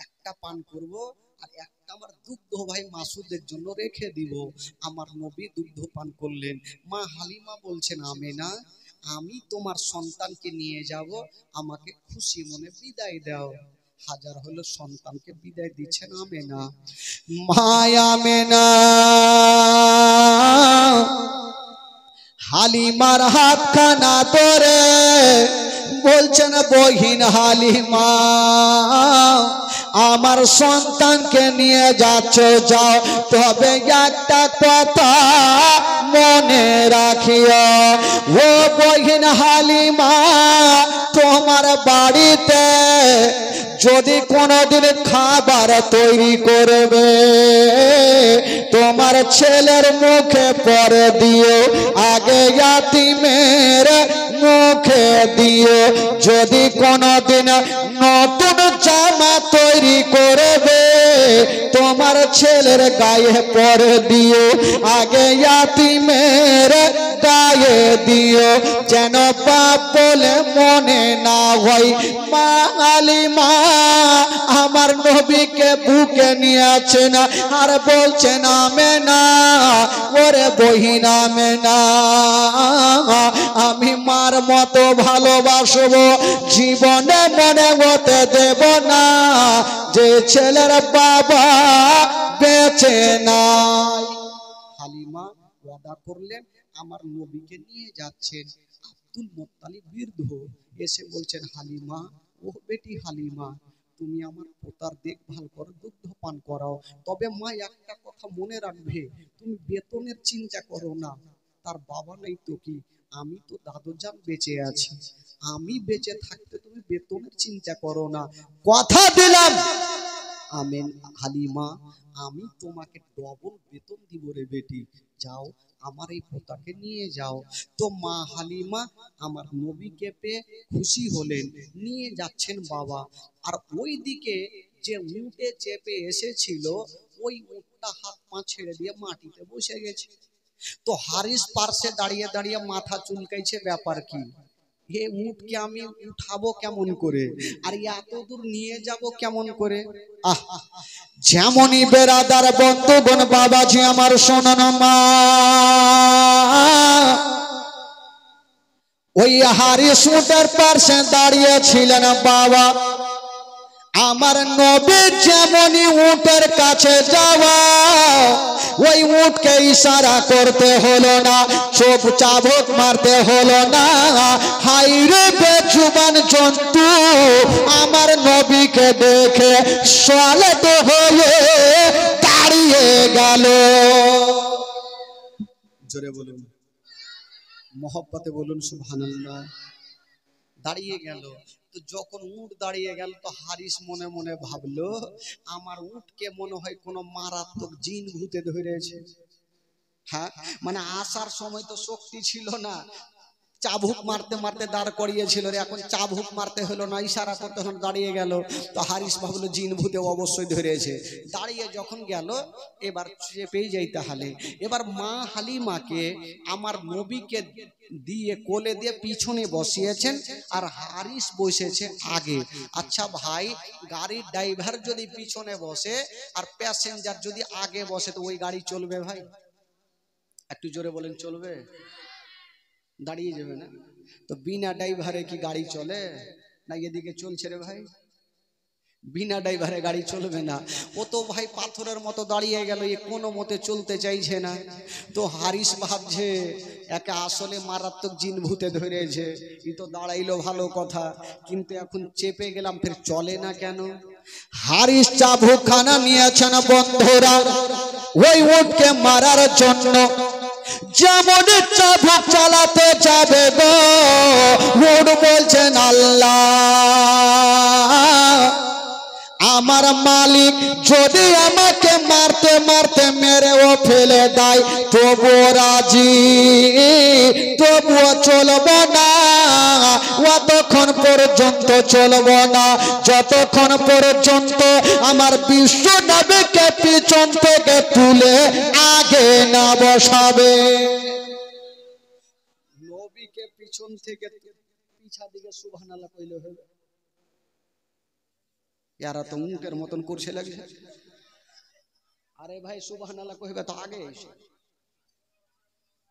একটা পান করব আর একটা আমার দুগ্ধ ভাই মাসুদের জন্য রেখে দিব। আমার নবী দুগ্ধ পান করলেন। মা হালিমা বলছেন, আমেনা আমি তোমার সন্তানকে নিয়ে যাব, আমাকে খুশি মনে বিদায় দাও। হাজার হলো সন্তানকে বিদায় দিচ্ছেন আমেনা। মা আমেনা হালিমার হাতখানা ধরে বলছেন, বহিন হালিমা আমার সন্তানকে নিয়ে যাচ্ছ যাও, তবে একটা কথা মনে রাখিও ও বহিন হালিমা, তোমার বাড়িতে যদি কোনোদিন খাবার তৈরি করবে তোমার ছেলের মুখে পরে দিও, আগে ইয়াতীমের মুখে দিও। যদি কোনোদিন নতুন জামা তৈরি করবে তোমার ছেলের গায়ে পরে দিও, আগে ইয়াতীমের গায়ে দিও, যেন পাপ বলে মনে না হয়। মা হালিমা আমার নবীকে বুকে নিয়েছেন আর বলছেন, আমেনা ওরে বহিন আমেনা, আমি মার মতো ভালোবাসবো, জীবনে মনে হতে দেব না যে ছেলের বাবা বেঁচে নাই। হালিমা ওয়াদা করলেন, আমার নবীকে নিয়ে যাচ্ছেন। আব্দুল মুত্তালিব বৃদ্ধ এসে বলছেন, হালিমা ও বেটি হালিমা তুমি আমার পোতার দেখভাল করো, দুগ্ধ পান করাও, তবে মা একটা কথা মনে রাখবে, তুমি বেতনের চিন্তা করো না, তার বাবা নেই তো কি, আমি তো দাদুজান বেঁচে আছি, আমি বেঁচে থাকতে তুমি বেতনের চিন্তা করো না, কথা দিলাম আমেন হালিমা আমি তোমাকে ডবল বেতন দিব রে বেটি, যাও আমার এই পোতাকে নিয়ে যাও। তো মা হালিমা আমার নবীকে পেয়ে খুশি হলেন, নিয়ে যাচ্ছেন বাবা। আর ওই দিকে যে উটে চেপে এসেছিল ওই উটটা হাত পা ছেড়ে দিয়ে মাটিতে বসে গেছে। তো হারিস পার্শ্বে দাঁড়িয়ে দাঁড়িয়ে মাথা চুলকাইছে, ব্যাপার কি, হে উটকে আমি উঠাবো কেমন করে আর এত দূর নিয়ে যাব কেমন করে। আহ যেমনই বেরাদার বন্ধুগণ বাবাজি আমার শোনো মা, ওই হারিস উটের পার্শ্বে দাঁড়িয়ে ছিলেন বাবা। আমার নবী যেমনই উটের কাছে যাওয়া ওই উটকে ইশারা করতে হলো না, চোখ চাবুক মারতে হলো না, হাইরে বেজুবান জন্তু আমার নবীকে দেখে সালাত হয়ে দাঁড়িয়ে গেল। জোরে বলুন, মহব্বতে বলুন সুবহানাল্লাহ। দাঁড়িয়ে গেল। তো যখন উট দাঁড়িয়ে গেল তো হারিস মনে মনে ভাবলো, আমার উটকে মনে হয় কোনো মারাত্মক জিন ভূতে ধরেছে। হ্যাঁ, মানে আসার সময় তো শক্তি ছিল না, চাবুক মারতে মারতে দাঁড় করিয়েছিল রে, এখন চাবুক মারতে হলো না, ইশারা করতে হলো, দাঁড়িয়ে গেল। তো হারিস ভাবলো জিন ভূতে অবশ্যই ধরেছে, দাঁড়িয়ে যখন গেল এবার চেপেই যাই। তাহলে এবার মা হালিমাকে আমার নবীকে দিয়ে কোলে দিয়ে পিছনে বসিয়েছেন আর হারিস বসেছে আগে। আচ্ছা ভাই, গাড়ির ড্রাইভার যদি পিছনে বসে আর প্যাসেঞ্জার যদি আগে বসে তো ওই গাড়ি চলবে ভাই? একটু জোরে বলেন, চলবে? দাঁড়িয়ে যাবে না? তো বিনা ড্রাইভারে কি গাড়ি চলে? না এদিকে চলছে রে ভাই, বিনা ড্রাইভারে গাড়ি চলবে না। ও তো ভাই পাথরের মতো দাঁড়িয়ে গেল, এ কোনো মতে চলতে চাইছে না। তো হারিস ভাবছে একে আসলে মারাত্মক জিন ভূতে ধরেছে, ই তো দাঁড়াইলো ভালো কথা, কিন্তু এখন চেপে গেলাম, ফের চলে না কেন? হারিস চাবুকখানা নিয়েছেন বন্ধুরা ওই উটকে মারার জন্য। যেমন চাবুক চালাতে যাবে গো, উট বলছেন আল্লাহ আমার মালিক যদি আমাকে মারতে মারতে মেরেও ফেলে দেয় তবুও রাজি, তবুও চলব না, অতক্ষণ পর্যন্ত চলব না যতক্ষণ পর্যন্ত আমার বিশ্ব নবীকে পিছন থেকে তুলে আগে না বসাবে। নবীকে পিছন থেকে পিছা দিকে সুবহানাল্লাহ কইলে হবে? यारा तो उनके मतन करछे लगे। अरे भाई सुबहानाल्लाह कहिबे तो आगे एसो,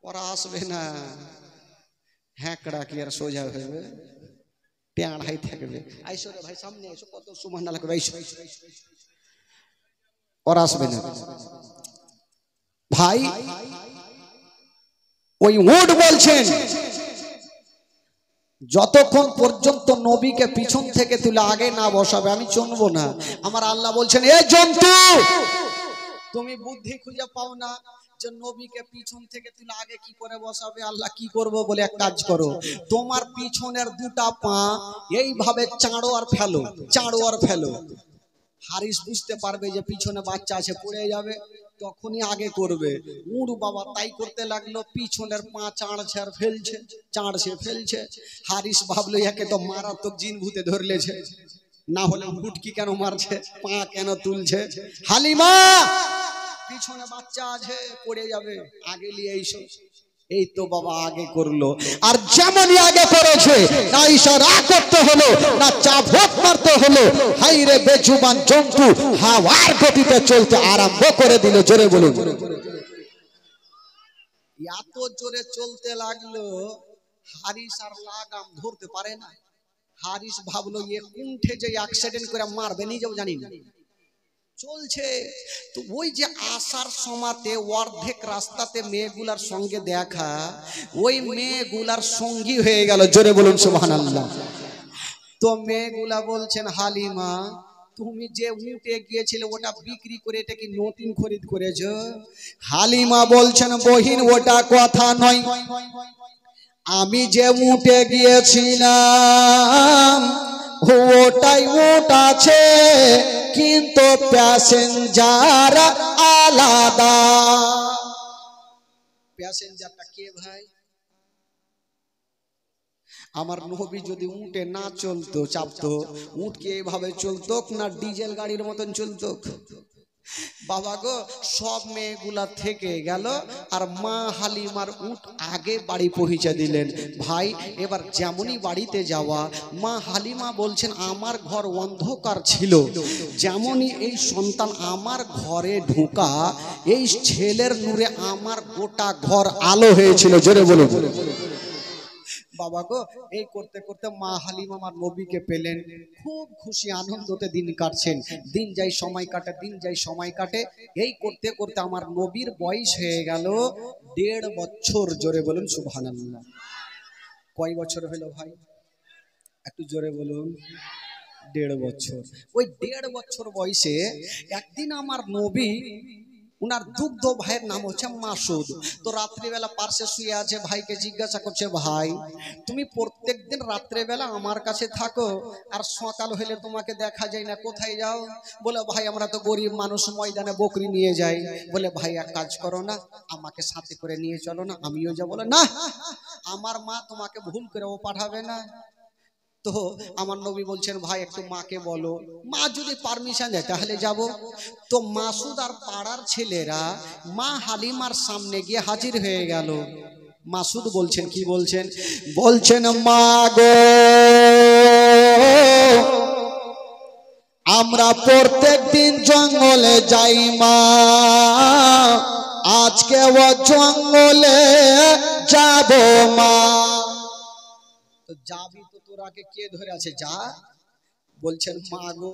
ओरा आसबे ना, हैकड़ा की यार सोजा होबे, टेढ़ाई থাকবে। आइसो रे भाई सामने आइसो, कत सुबहानाल्लाह कहिबे आइसो, ओरा आसबे ना भाई। ওই উট বলছেন যতক্ষণ পর্যন্ত নবীকে পিছন থেকে তুলে আগে না বসাবে আমি চলবো না। আমার আল্লাহ বলছেন এ জন্তু তুমি বুদ্ধি খুঁজে পাও না যে নবীকে পিছন থেকে তুলে আগে কি করে বসাবে? আল্লাহ কি করব বলে এক কাজ করো, তোমার পিছনের দুটা পা এইভাবে চাঁড়ো আর ফেলো, চাঁড়ো আর ফেলো। হারিস বুঝতে পারবে যে পিছনে বাচ্চা আছে, পড়ে যাবে, তখনই আগে করবে। উড় বাবা তাই করতে লাগলো, পিছনের পা চাঁড়ছে আর ফেলছে, চাঁড়ছে ফেলছে। হারিস ভাবলো একে তো মারাত্মক জিন ভূতে ধরলেছে, না হলে হুটকি কেন মারছে, পা কেন তুলছে? হালিমা পিছনে বাচ্চা আছে, পড়ে যাবে, আগে নিয়ে এসো। এই তো বাবা আগে করলো, আর যেমনই আগে করেছে না ইশারা করতে হলো না চাবুক মারতে হলো, হাইরে বেজুবান জন্তু হাওয়ার গতিতে চলতে আরম্ভ করে দিল। জোরে বলুন। এত জোরে চলতে লাগলো হারিস আর লাগাম ধরতে পারে না। হারিস ভাবলো এ কুণ্ঠে যে অ্যাক্সিডেন্ট করে মারবে নিজেও জানি না, চলছে। তো ওই যে আসার সময়তে অর্ধেক রাস্তাতে মেয়েগুলার সঙ্গে দেখা, ওই মেয়েগুলার সঙ্গী হয়ে গেল। জোরে বলুন সুবহানাল্লাহ। তো মেয়েগুলা বলছেন হালিমা তুমি যে উটে গিয়েছিলে ওটা বিক্রি করে এটা কি নতুন খরিদ করেছো? হালিমা বলছেন বহিন ওটা কথা নয়, আমি যে উটে গিয়েছিলাম ওটাই উট আছে কিন্তু প্যাসেঞ্জার আলাদা। প্যাসেঞ্জারটা কে ভাই? আমার নবী যদি উটে না চলতো চাপতো, উট কি এইভাবে চলতো না ডিজেল গাড়ির মতন চলতো? বাবা গো সব মেয়েগুলা থেকে গেল আর মা হালিমার উট আগে বাড়ি পৌঁছে দিলেন। ভাই এবার যেমনই বাড়িতে যাওয়া, মা হালিমা বলছেন আমার ঘর অন্ধকার ছিল, যেমনই এই সন্তান আমার ঘরে ঢোকা এই ছেলের নূরে আমার গোটা ঘর আলো হয়েছিল। জোরে বলুন। বাবা গো এই করতে করতে মা হালিমা আমার নবীকে পেলেন, খুব খুশি আনন্দতে দিন কাটছেন। দিন যাই সময় কাটে, দিন যাই সময় কাটে, এই করতে করতে আমার নবীর বয়স হয়ে গেল 1.5 বছর। জোরে বলুন সুবহানাল্লাহ। কয় বছর হলো ভাই? একটু জোরে বলুন। 1.5 বছর। ওই 1.5 বছর বয়সে একদিন আমার নবী উনার দুগ্ধ ভাইয়ের নাম হচ্ছে মাসুদ। তো রাত্রিবেলা পার্শ্বে শুয়ে আছে, ভাইকে জিজ্ঞাসা করছে, ভাই তুমি প্রত্যেকদিন রাত্রেবেলা আমার কাছে থাকো, আর সকাল হলে তোমাকে দেখা যায় না, কোথায় যাও? বলে, ভাই আমরা তো গরিব মানুষ, ময়দানে বকরি নিয়ে যাই। বলে, ভাই এক কাজ করো না, আমাকে সাথে করে নিয়ে চলো না, আমিও যাবো। বলে, না, আমার মা তোমাকে ভুল করে ও পাঠাবে না। তো আমার নবী বলছেন, ভাই একটু মাকে বলো, মা যদি পারমিশন দেয় তাহলে যাব। তো মাসুদ আর পাড়ার ছেলেরা মা হালিমার সামনে গিয়ে হাজির হয়ে গেল। মাসুদ বলছেন, কি বলছেন? বলছেন, মা গো, আমরা প্রত্যেক দিন জঙ্গলে যাই মা, আজকে ও জঙ্গলে যাব মা। তো যাবি তো তোরাকে কে ধরে আছে, যা। বলছেন, মা গো